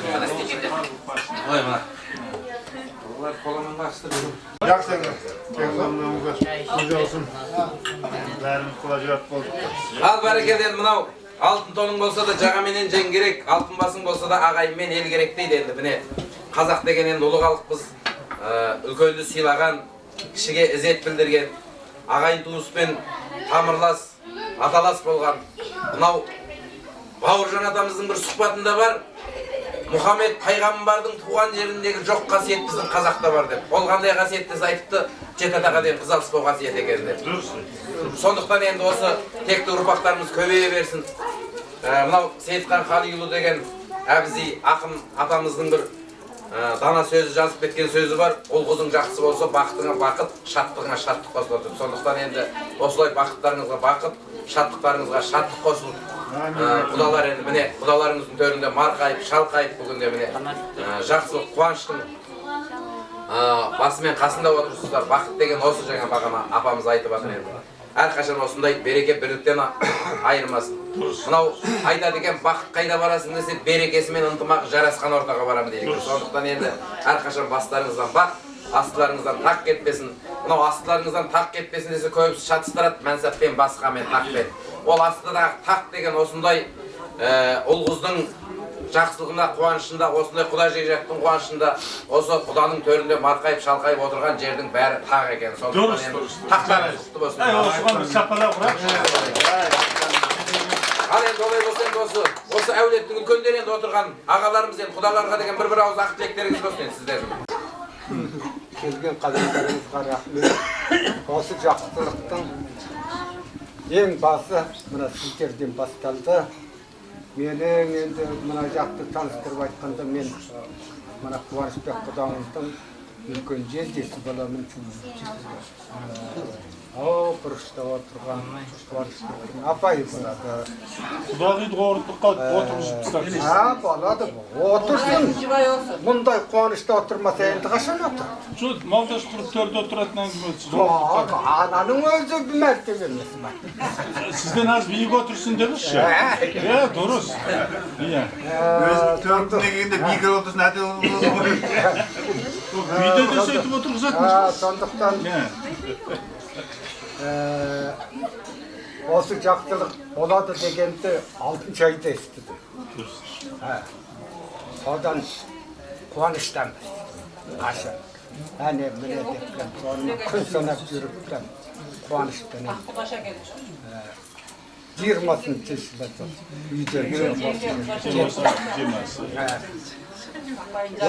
Oy mana. Bunlar kolumun bastırıyor. Yaxşı kendilerinize güzel olsun. Bärimiz kulacak boldu. Al bereket endi mınau. Altın tonun bolsa da jaga menen jeng gerek, altın basın bolsa da agay men el gerek deydi endi. Mine Kazak degen endi uluk halkpız. Ülköydü sıylagan, kişiге izet bildirgen, agayın tuğuspен tamırlas, atalas bolgan. Mınau Bauırjan atamыздың bir suhbatında var. Muhammed Paygambardın tuğan yerindeki çok kasiyet bizim Kazakta var dep. Ol kanday kasiyet dese aytıptı, jet ataka deyin kızalsız kasiyet eken dep. Sonduktan endi osu tekli urpaklarımız köbeye versin. Mınau Seyitkan Halilulu degen abizi akın atamыздың bir dana sözü жазып ketken sözü var. Ol kızın жақсы bolsa bakıtına bakıt, şatlığına şatlık kosulur. Sonduktan endi osulay bakıtlarınızga bakıt, şatlıklarınızga şatlık kosulur. Kudalar endi mine kudalarımыздың төрünde markayıp, şalkayıp bugünde mine жақсылық, қуаныштың basымен қасында отырсыздар. Бақыт деген осы жаңа бағана апамыз айтып жатыр енді. Әрқашан осындай береке бірліктен айырмасын. Мынау айтады екен, бақыт қайда барасың десе, берекесі мен ынтымағы жарасқан ортаға барамын дейді. Сондықтан енді әрқашан бастарыңыздан бақ, астыларыңыздан тақ кетпесін. Мынау астыларыңыздан тақ кетпесін десе, көбісі шатыстырады, мәнсаппен басқа мен тақ бет. Ол астыдағы тақ деген осындай ұл-қыздың жақсылығында, қуанышында, осындай құда жекжаттың қуанышында, осы құданың төрінде марқайып, шалқайып отырған жердің бәрі тақ екен. Сондықтан енді тақтарыңыз құтты болсын. Осыған бір шапалақ ұрайықшы. Ал енді олай болса енді осы әулеттің үлкендері енді отырған ағаларымыз енді құдаларға деген бір ауыз ақ тілектеріңіз болсын енді сіздердің. Келген қадамдарыңызға рахмет. Осы жақсылықтың ең басы мына сіздерден басталды. Менің енді мына жақты таныстырып айтқанда мен мына Қуанышбек құдамыздың үлкен жездесі боламын. Бұрышта отырған Қуанышбектің апайы болады. Құдағиды орындыққа отырғызып тастапсыз. Болады. Отырсын. Мұндай қуанышта отырмаса енді қашан отыр? Жоқ, малдаш тұрып төрде отыратын әңгіме өтсіз. Ананың өзі бір мәртебе емес ма? Сізден аз биік отырсын дебізші. Дұрыс. Төртіне келгенде биік отырсын әде Үйде де сөйтіп отырғызатын. Сондықтан осы жақсылық болады дегенді алтын айда естідім. Содан қуаныштамыз. Қашан. Әне міне депкен, соны күн санап жүріпкен қуаныштан. 20-сыншы жылы үйде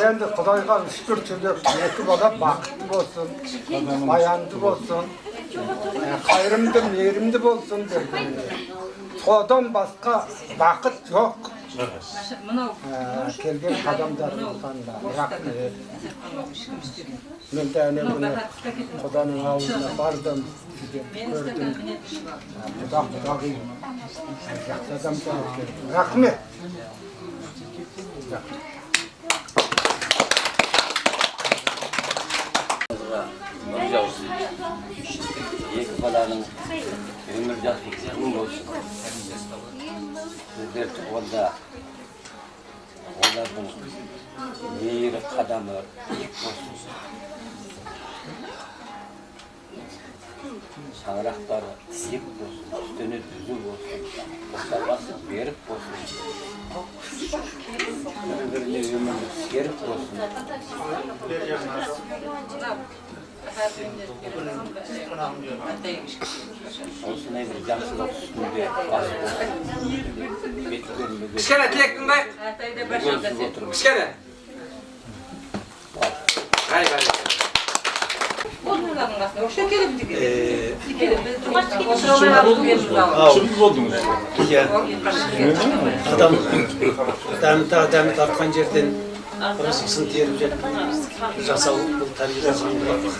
енді Құдайға шүкір тілеп, екі бала бақытты болсын, баянды болсын, қайырымды, мейірімді болсын дегенде. Содан басқа бақыт жоқ. Келген қадамдарымызға рахмет. Мен де әне бұны Құданың ауылына бардым, көрдім. Құдағи жақсы адамдар екен. Рахмет. Екі баланың өмір жасы мың болсын. Сіздер туғанда олардың мейірі қадамы биік болсын. Шаңырақтары тиек болсын, үстіне түзу болсын, қосарласы берік болсын. Бір-біріне өмірі серік болсын. Осындай бір жақсылық үстінде бас болсын. Кішкене тілек тыңдайық. Кішкене. Bunların aslında. O şekerim diye. Şimdi oldunuz. Adam dämi tartkan жерден ырысқысын теріп жеп жасау бұл тәрбие заңдылық.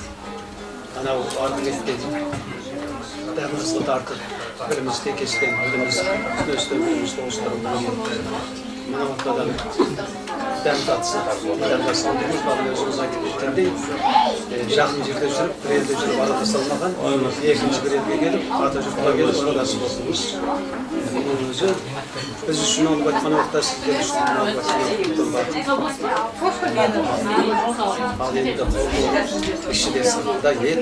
Анау арды кеткен дәмімізді тартып, бірімізді кескен, біріміз үстін бірімізді остырып мына ортадан дәм татсын, дәм татсын дейміз, бағын өзіңіз айтып кеткендей, жақын жерде жүріп, бір елде жүріп арада салмаған, екінші бір елге келіп, ата жұртқа келіп, арадасы болсыңыз. Оның өзі biz үшін алып айтқан уақытта сіздер үшін алып ал енді ішінде сыртында ет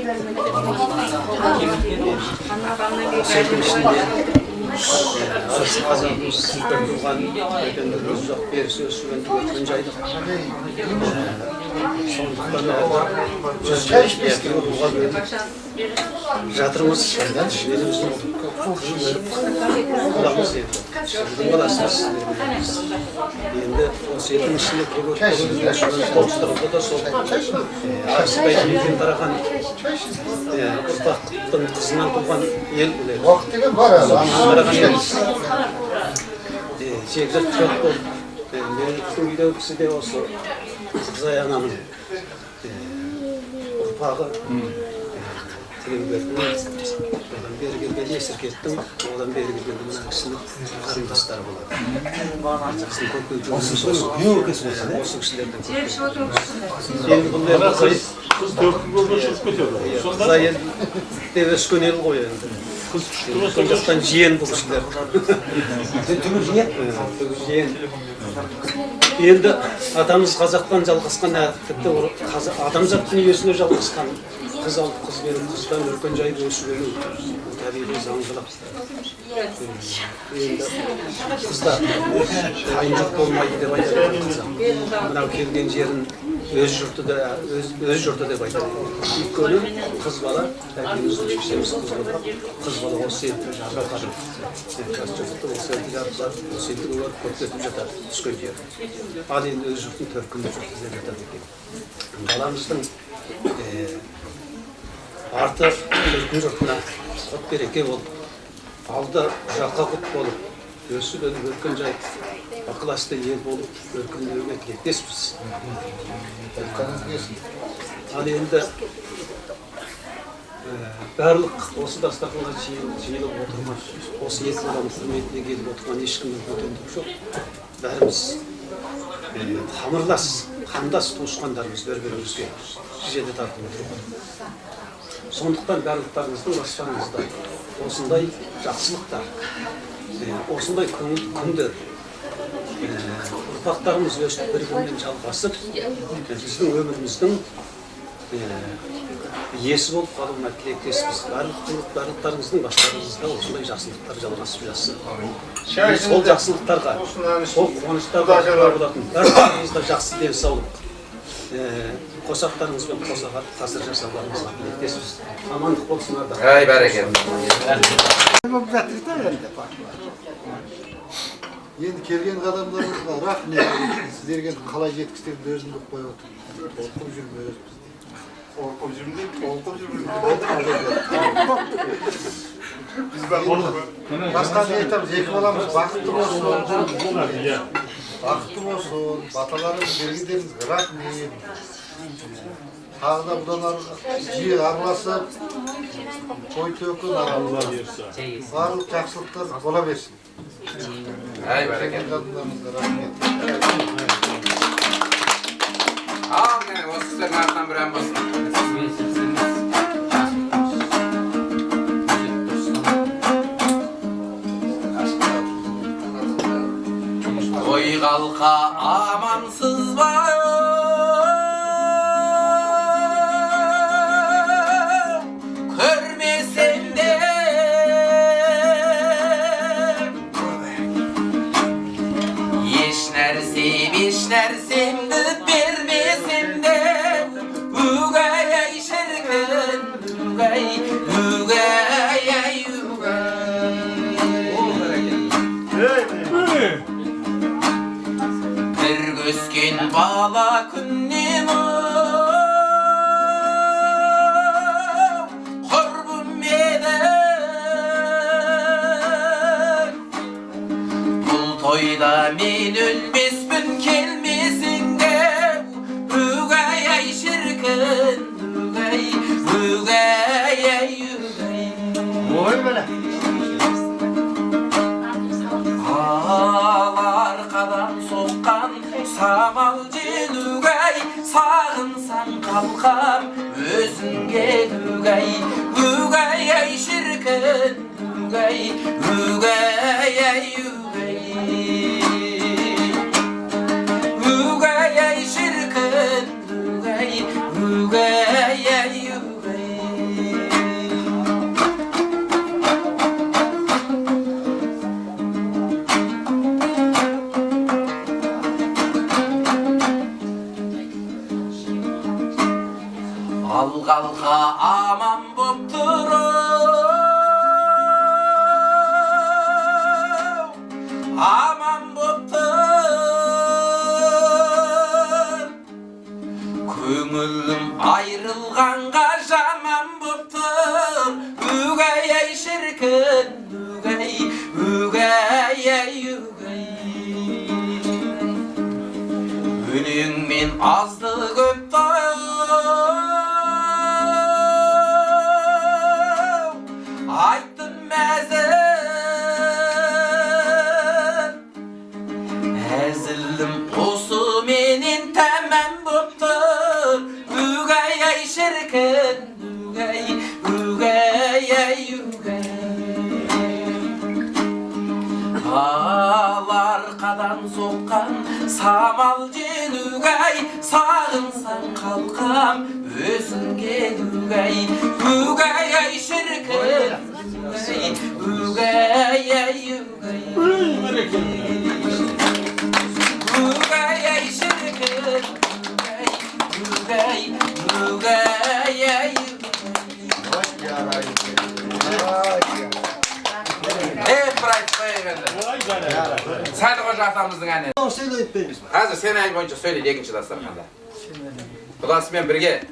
осы елдің ішінде арысы қазағымыз бір туған өткендер ұзақ бері сөз сөйлен өткен жайдық сондықтан жатырмыз еліміздің құламыз енді сіздің баласыңыз енді осы елдің ішінде солтүстігінде да сол арсыбай елден тараған ұрпақтың қызынан туған ел уақыт деген бар тараған елміз жекжат жоқ болып менің үйдегі кісі де осы қызай анамның ұрпағы Тегенбердің, одан бері келген Есіркеттің, одан бері келген мына кісінің қарындастары болады. Кісінің көкей жүргізі осы кісілердің көкей. Қыз төрткүл болды шығып кетеді. Қызай ел деп өскен ел ғой енді. Өткен жақтан жиен бұл кісілер. Түгі жиен? Енді атамыз қазақтан жалғасқан, тіпті адамзаттың үйесіне жалғасқан қыз алып, қыз беріп, қыздан өркен жайып өсірген табиғи заңдылық. Енді қызда қайынжұрт болмайды деп айтады қазақ. Мынау келген жерін өз жұрты деп айтады. Өйткені қыз бала, әкеміздің шешеміз қыз бала осы елді жарқады. Жас жұрты осы елді жарқылар, осы елді олар көктетіп жатады, түскен жер. Ал енді өз жұртын төркінді жұрты деп жатады екен. Баламыздың арты өркін жұртына құт береке болып, алды жаққа құт болып, өсіп өніп өркен жай, ақыласты ел болып, өркендеуге тілектеспіз. Ал енді барлық осы дастарханға жиылып отырған, осы екі баланың құрметіне келіп отырған ешкімнің көтендік жоқ. Бәріміз тамырлас, қандас туысқандарымыз бір-бірімізге жеде тартып отырған. Сондықтан барлықтарыңыздың бастарыңызда осындай жақсылықтар, осындай күндер, ұрпақтарымыз өстіп бір-бірімен жалғасып, біздің өміріміздің иесі болып қалуына тілектеспіз. Барлықтарыңыздың бастарыңызда осындай жақсылықтар жалғасып жатсын. Сол жақсылықтарға, сол қуаныштарға болатын барлықтарыңызда жақсы денсаулық, қосақтарыңызбен қосаға қасыр жасауларыңызға тілектеспіз. Амандық болсын ардақ. Ай, бәрекелді. Енді келген қадамдарыңызға рахмет. Сіздерге қалай жеткізерімді өзім біліп қойып отырмын. Оқып жүрміз. Оқып жүрміз. Басқа не айтамыз? Екі баламыз бақытты болсын. Бақытты болсын. Баталарымыз, бергендеріңізге рахмет. Тағы да бұдан жиі араласып, той төкін барлық жақсылықтар бола берсін. Ай, бәрекелді. Ал, кәне, осы кісілердің артынан бір ән болсын. Ой қалқа амансыз ба көрмесем де еш нәрсемді бермесем де үгәй ай шіркін үгәй ай бір көскен бала күннен men ölmesmin kelmesinde Ügey ay şirkin Ügey ay Oy böyle. Arkadan sokkan samalcı Ügey Sağınsan kalkam özünge Ügey Ügey ay şirkin Ügey Ügey ay Ügey ay şirkin Ügey Ügey ay Algalga aman bopturu Aman boptur Köngülüm ayrılganga jaman boptur Ügey ay şirkin Ügey Ügey ay Ünün men azdı köp Aytın məzin Əzildim osu menin təməm boptur Ügey ay şirkin Ügey Ügey ay Al arkadan sokkan samalcı Ügey Sağınsan kalkam özünge Ügey Ügey ay şirkin Ügey ay Ügey ay şirkin Ügey Ügey ay Bright Beyefendi. Sayın Hoca atamızın anne. Hazır sen ay boyunca söyle ikinci dasturxanda. Kudasымен birge.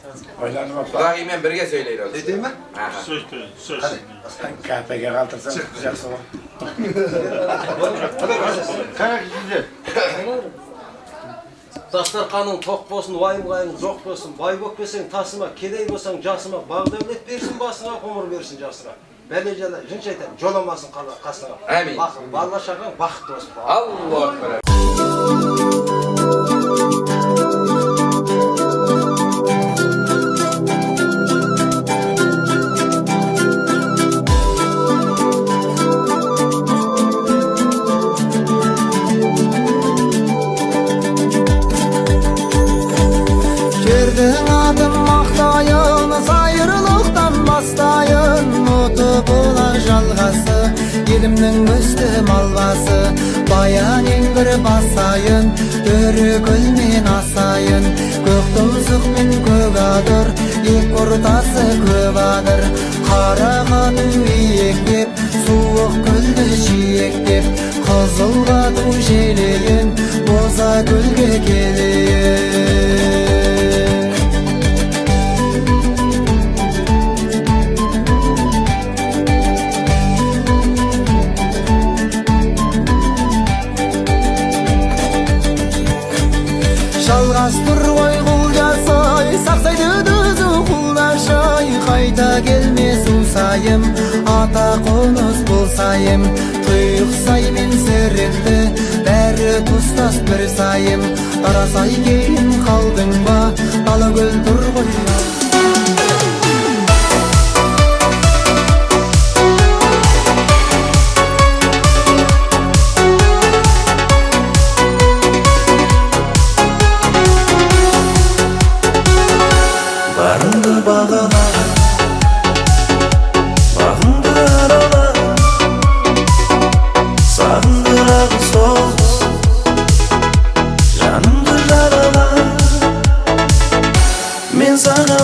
Kudagıyмен birge söyleyin. Ne diyeyim mi? Söz. Kahpege kaldırsan жақсы olur. Karak güzel. Дастарқаның тоқ болсын, уайым-қайың жоқ болсын, бай болып келсең тасыма, кедей болсаң жасыма, бақ-дәулет берсін басыңа, ғұмыр берсін жасыңа. Бәле-жала жын шайтан жоламасын қасыңа. Әмин. Бала-шағаң бақытты болсын. Аллаху акбар. Жердің атын мақтайын, сайырлықтан бастайын, ұты болар жалғасы, елімнің өсті малбасы. Баян еңгір басайын, төрі асайын, көк тұмсықпен көк адыр, ек ортасы көп адыр. Қарағату иектеп, суық көлді жиектеп, қызылғату желейін, боза көлге келейін. Жалғастыр ғой құл жасай, сақсайды дүзі құлдашай, қайта келмес ұсайым, ата қоныс болсайым, тұйықсай мен сіретті, бәрі тұстас бір сайым, тарасай кейін қалдың ба, дала көл тұр ғой. Bağına, bağımdı arala, sağındırağı sos, canımdı jarala, men sana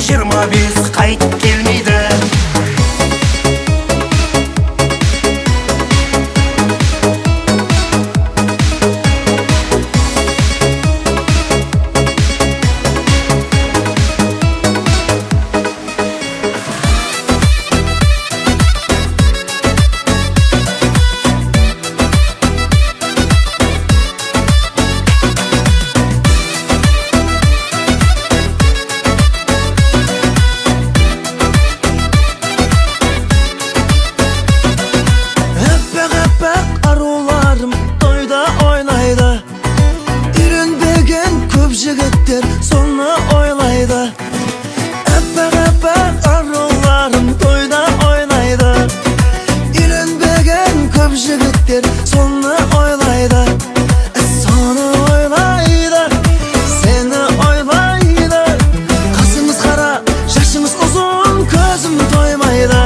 25 qaytib kelmeydi. Jigitler sonu oylaydı. Epek arılarım toyda oynaydı. İlenbegen köp jigitler sonu oylaydı. Sonu oylaydı, seni oylaydı. Kasımız kara, yaşımız uzun, közüm toymaydı.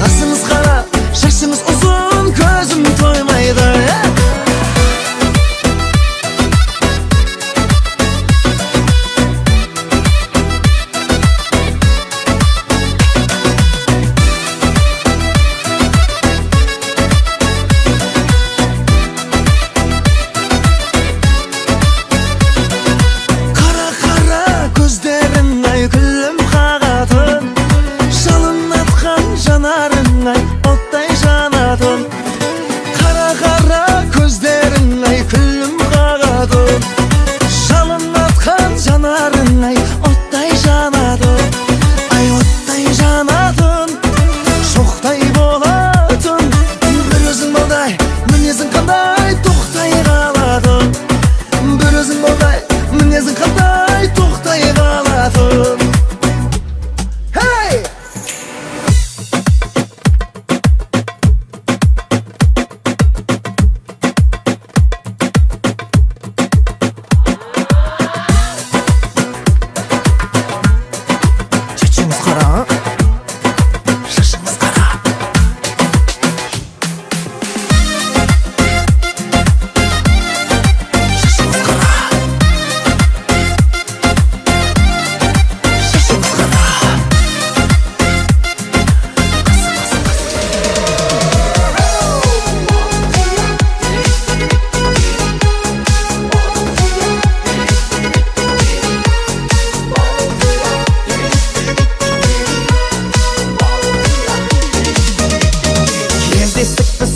Kasımız kara, yaşımız uzun, közüm toymaydı.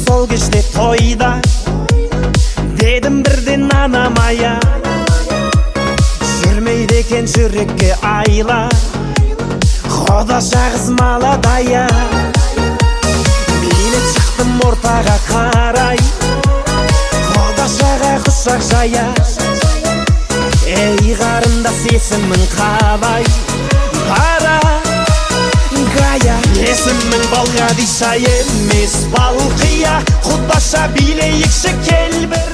Sol geçti toyda dedim birden anamaya. Жүрмейді екен жүрекке айла, Құда шағыз маладая. Билет шықтым ортаға қарай, Құда шаға құшақ жая. Ей қарындас есімің қалай, қара гая. Есімің Балғадиша емес Балқия, Құдаша билейікші кел бір.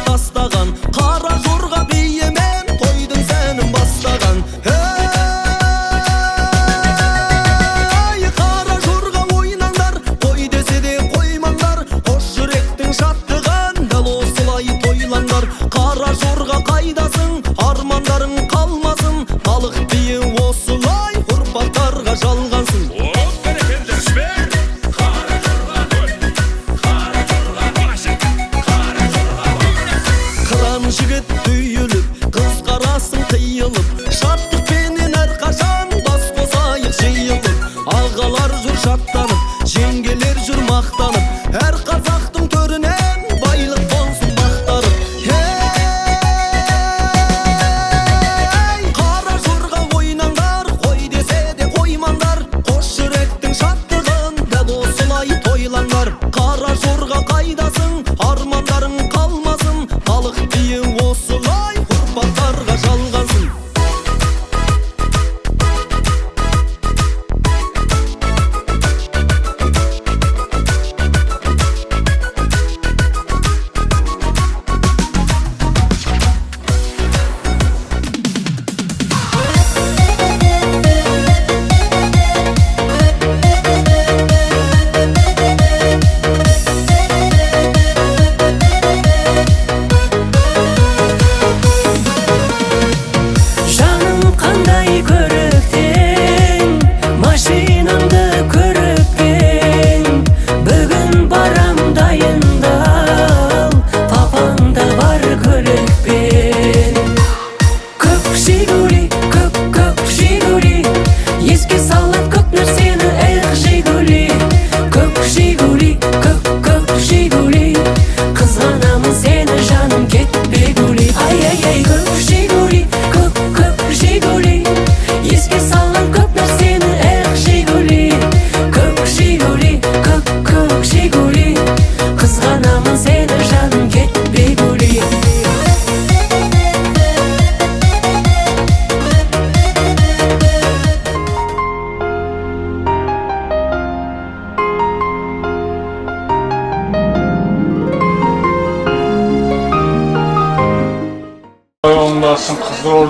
Тастаған қара жорға бейемен тойдың сәнін бастаған. Ей, қара жорға ойнаңдар, той десе де қоймаңдар. Қош жүректің шаттығын дәл осылай тойлаңдар. Қара жорға қайдасың, армандарың қалмасын. Халық биі осылай ұрпақтарға жалғансын. Жігіт түйіліп, қыз қарасын қиылып, шаттықпенен әрқашан бас қосайық жиылып. Ағалар жүр шаттанып, жеңгелер жүр мақтанып, әр қазақтың төрінен байлық болсын мақтарып. Ей, қара жорға ойнаңдар, қой десе де қоймаңдар. Қош жүректің шаттығын дәл осылай тойлаңдар. Қара жорға қайдасың, армандарың қалмасын. Халық биі осылай ұрпақтарға жалғансын.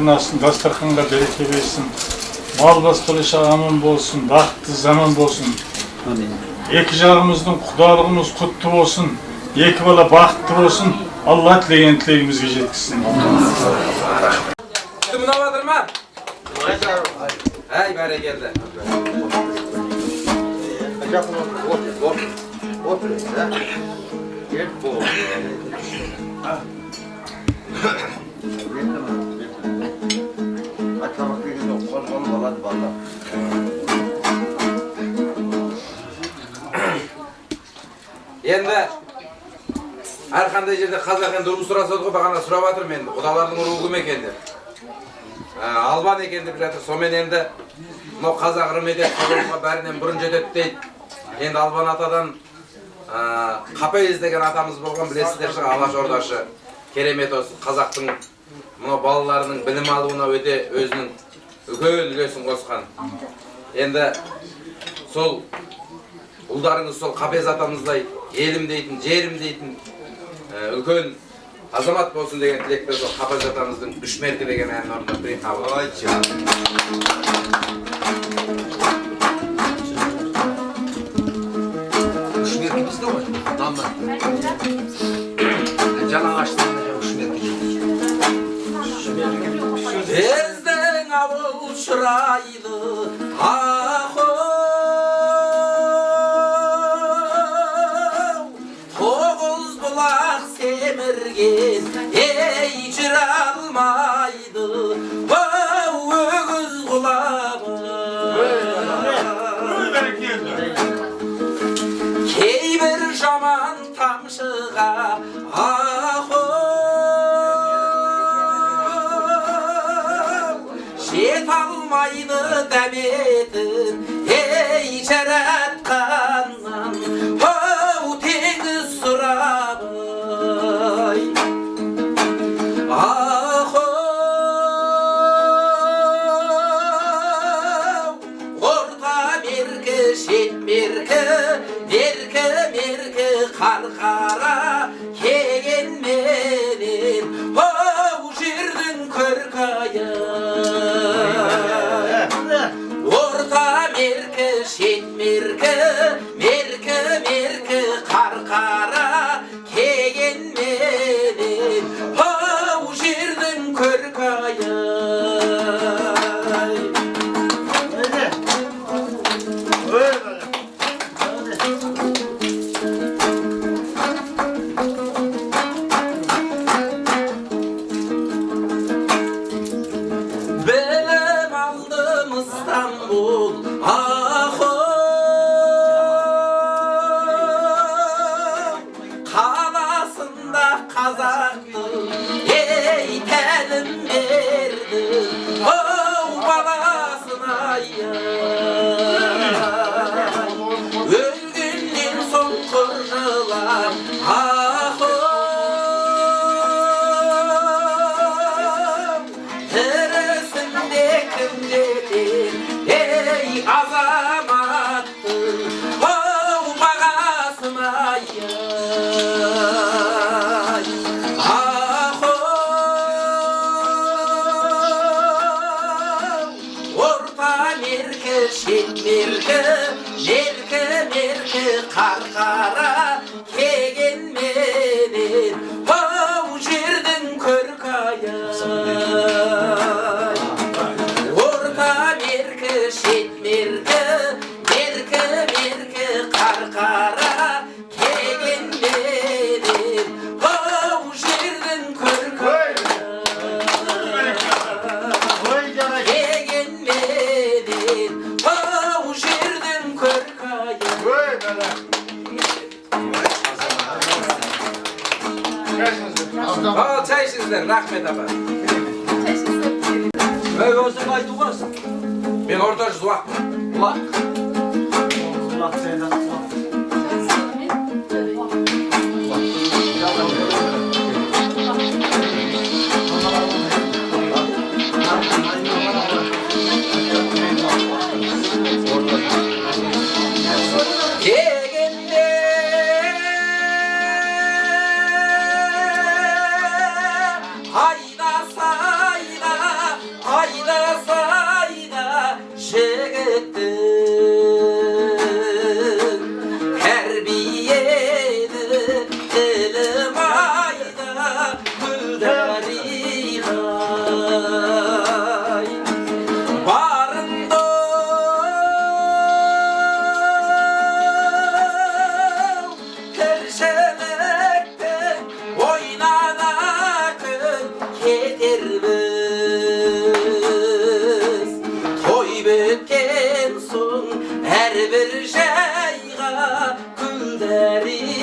ornasın, dastarxanға береке берсін. Мал бастырышы аман болсын, бақытты заман болсын. Екі жағымыздың құдалығымыз құтты болсын, екі бала бақытты болсын. Алла тілеген тілегімізге жеткізсін. Mına batırma. Hey böyle geldi. Endi har qanday жерде қазақ енді ұру сұрасады ғой, бағана сұрап жатырмын енді. Құдалардың ұруы кім екен деп. Албан екен деп жатыр. Сонымен енді мынау қазақ ырым етеді, қазаққа бәрінен бұрын жетеді дейді. Енді Албан атадан Қапайыз деген атамыз болған, білесіздер шығар, Алаш ордашы. Керемет осы қазақтың мынау балаларының білім алуына өте өзінің үлкен үлесін қосқан. Енді сол ұлдарыңыз сол Қапайыз атамыздай елім дейтін, жерім дейтін үлкен азамат болсын деген тілекпен сол Қапайыз атамыздың үш меркі деген әнін орындап берейін. Үш меркі бізде ғой, дамнан. Жаңа аштың үш меркі. Біздің ауыл шырайлы ақыл, тоғыз бұлақ семірген ей жүре алмайды өгіз құлағы. Кейбір жаман тамшыға жет алмайды дәметін ей жаратқаннан тегіс сұрабай. Орта меркі, шет меркі, меркі қарқара кегенменен жердің көркайы. Орта меркі, шет меркі, меркі қарқара кегенменен жердің көркайы. Білім алдым İstanbul қаласында қазақтың ей тәлім берді баласына. Өлгеннен соң қыржылап тірісінде кім жетер ей азаматтың бағасына. Орта меркі, шет меркі, меркі қарқара кегенменен жердің көркайы. Орта меркі, шет меркі, меркі қарқара кегенменен жердің көркайы. Кегенменен жердің көркайы. Çay içinsizler, rahmet apa. Өзің айтуғасың. Ben orta Zulak. Бұлақ. Hayda sayda bir şeyga gülderiga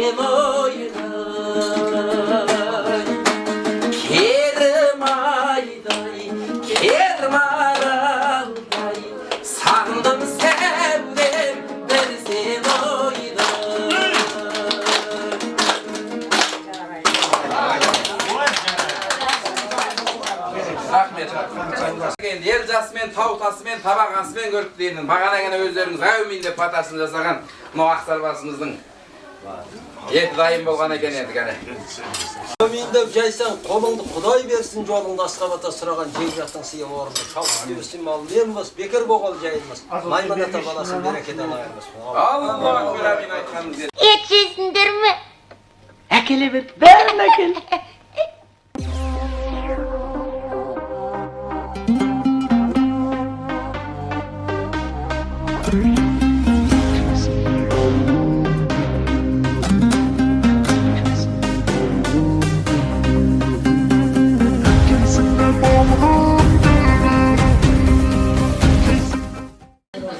берсем ойдай, керім айдай, керім аралдай, сағындым сәулем берсем ойдай. Рахмет. Ел жасымен, тау тасымен, табақ асымен көріп деймін. Бағана ғана өздеріңіз әумин деп батасын жасаған мынау Ақсарбасымыздың еті дайын болған екен енді кәне. Әумин деп жайсаң, қолыңды Құдай берсін, жолыңды асқа бата сұраған жер жаттың сыйы орынды. Шалқы өсім ал нембіз, бекер боғал жайылмыз. Майман ата баласын берекет алайымыз. Аллах акбар, амин айтқаныңыз. Et жейсіңдер ме? Әкеле бер, бәрін әкел.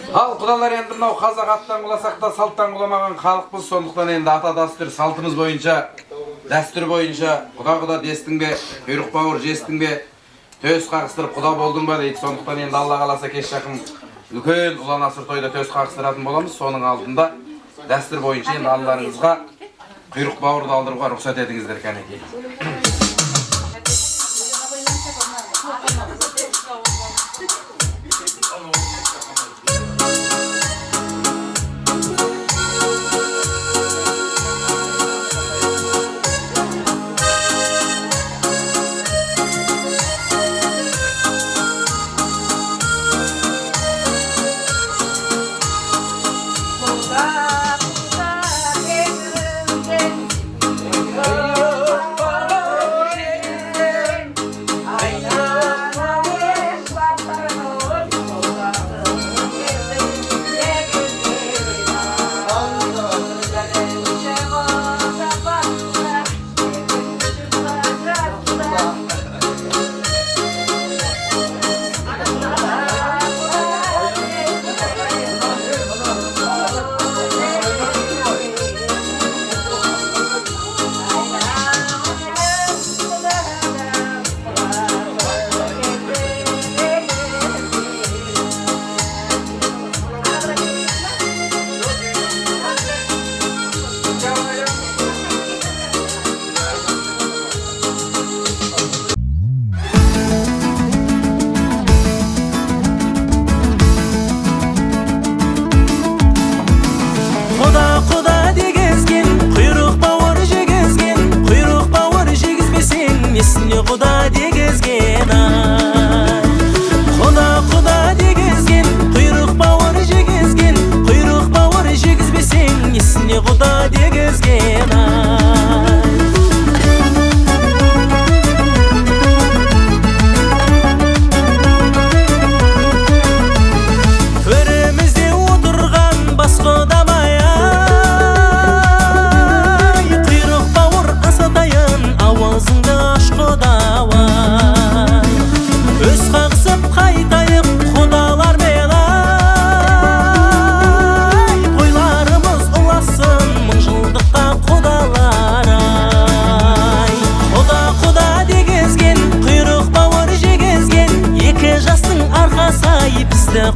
Ал құдалар енді мынау қазақ аттан құласақ та салттан құламаған халықпыз, сондықтан енді ата дәстүр салтымыз бойынша, дәстүр бойынша құда дестің бе, құйрық бауыр жестің бе, төс қағыстырып құда болдың ба дейді. Сондықтан енді Алла қаласа кеш жақын үлкен ұлан асыр тойда төс қағыстыратын боламыз. Соның алдында дәстүр бойынша енді алларыңызға құйрық бауырды алдыруға рұқсат етіңіздер кәнекей.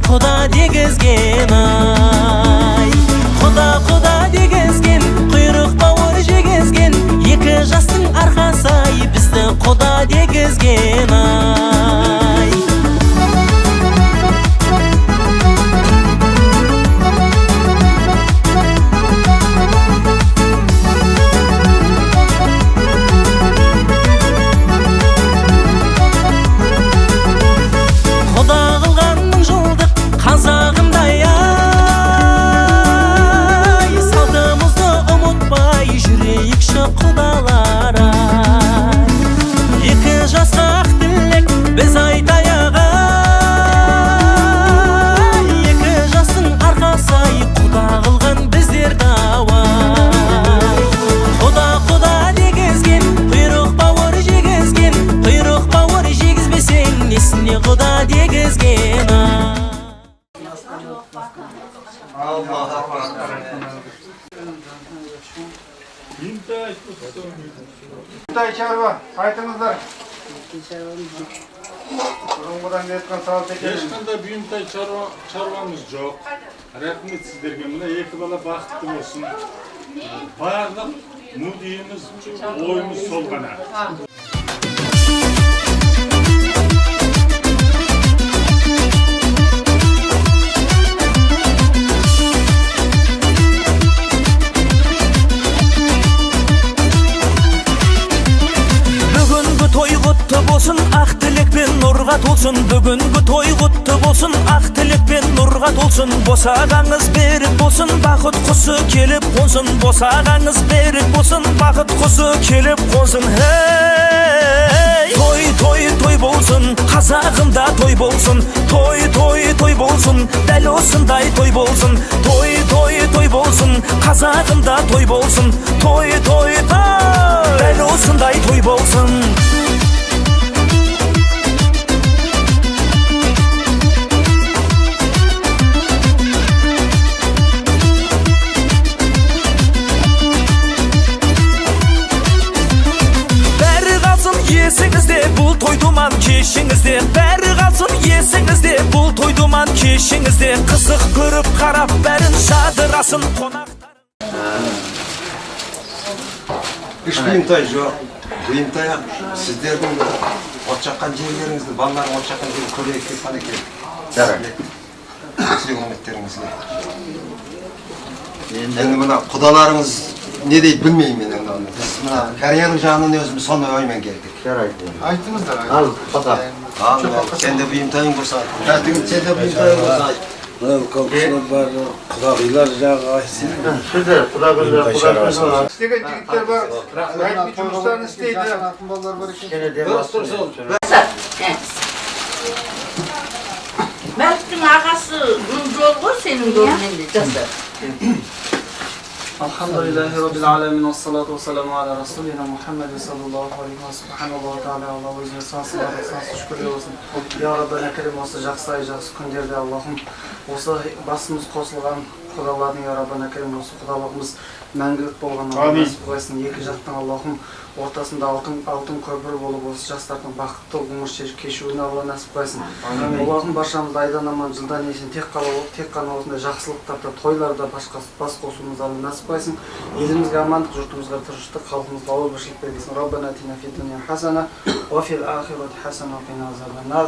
Құда дегізген ай, құда дегізген, құйрық бауыр жегізген, екі жастың арқасы ай, бізді құда дегізген ай. Қазағымдай ай, салтымызды ұмытпай жүрейікші құдалар ай. Екі жасқа Büyümтай çarba, айтыңыздар. Бұрынғыдан кеткен салт екен. Ешқандай бұйымтай шаруамыз жоқ. Рахмет сіздерге. Мына екі бала бақытты болсын. Барлық мүддеміз, ойымыз сол ғана. болсын, ақ тілекпен нұрға толсын. Бүгінгі той құтты болсын, ақ тілекпен нұрға толсын. Босағаңыз берік болсын, бақыт құсы келіп қонсын. Босағаңыз берік болсын, бақыт құсы келіп қонсын. Той, той, той болсын, қазағымда той болсын. Той, той, той болсын, дәл осындай той болсын. Той, той, той болсын, қазағымда той болсын. Той, той, той, дәл осындай той болсын. Есіңізде бұл той думан кешіңізде, бәрі қалсын есіңізде бұл той думан кешіңізде. Қызық көріп қарап бәрін жадырасын қонақтар. Үш бұйымтай жоқ. Бұйымтай сіздердің от жаққан жерлеріңізді, балалардың от жаққан жерін көрейік деп қана келді. Сіздің үміттеріңізге. Енді мына құдаларыңыз не дейді білмеймін мен оны. Біз мына карьера жағынан өзіміз соны оймен келдік. Айтыңыздар. Ал, құда. Ал, сен де бұйымтайың болса. Сен де бұйымтайың болса. Көпшілер бар, құдағилар жағы айтсын. Сіздер, құдағилар. Істеген жігіттер бар, айтпай жұмыстарын істейді. Мәліктің ағасы жол ғой сенің жолменде жасар. Alhamdulillahi Rabbil Alamin, wassalatu wassalamu ala Rasulina Muhammed sallallahu aleyhi ve subhanallahu ta'ala Allah özüne sansılar, sansız şükürler olsun. Ya Rabbana kerim olsa жақсы ай, жақсы күндерде Allah'ım осы басымыз қосылған құдалардың Ya Rabbana kerim olsa құдалығымыз мәңгілік болған насip қылсын. Екі жақтың Allah'ım ортасында алтын көпір болып осы жастардың бақытты ғұмыр кешуіне Алла насip қылсын. Allah'ım баршамызды айдан аман жылдан есен тек қана осындай жақсылықтарда, тойларда бас қосуымызды Алла насip қылсын. Елімізге амандық, жұртымызға тыныштық, халқымызға ауыр-біршілік берсін. Rabbana atina fid dunya hasana wa fil akhirati hasana wa qina azaban nar.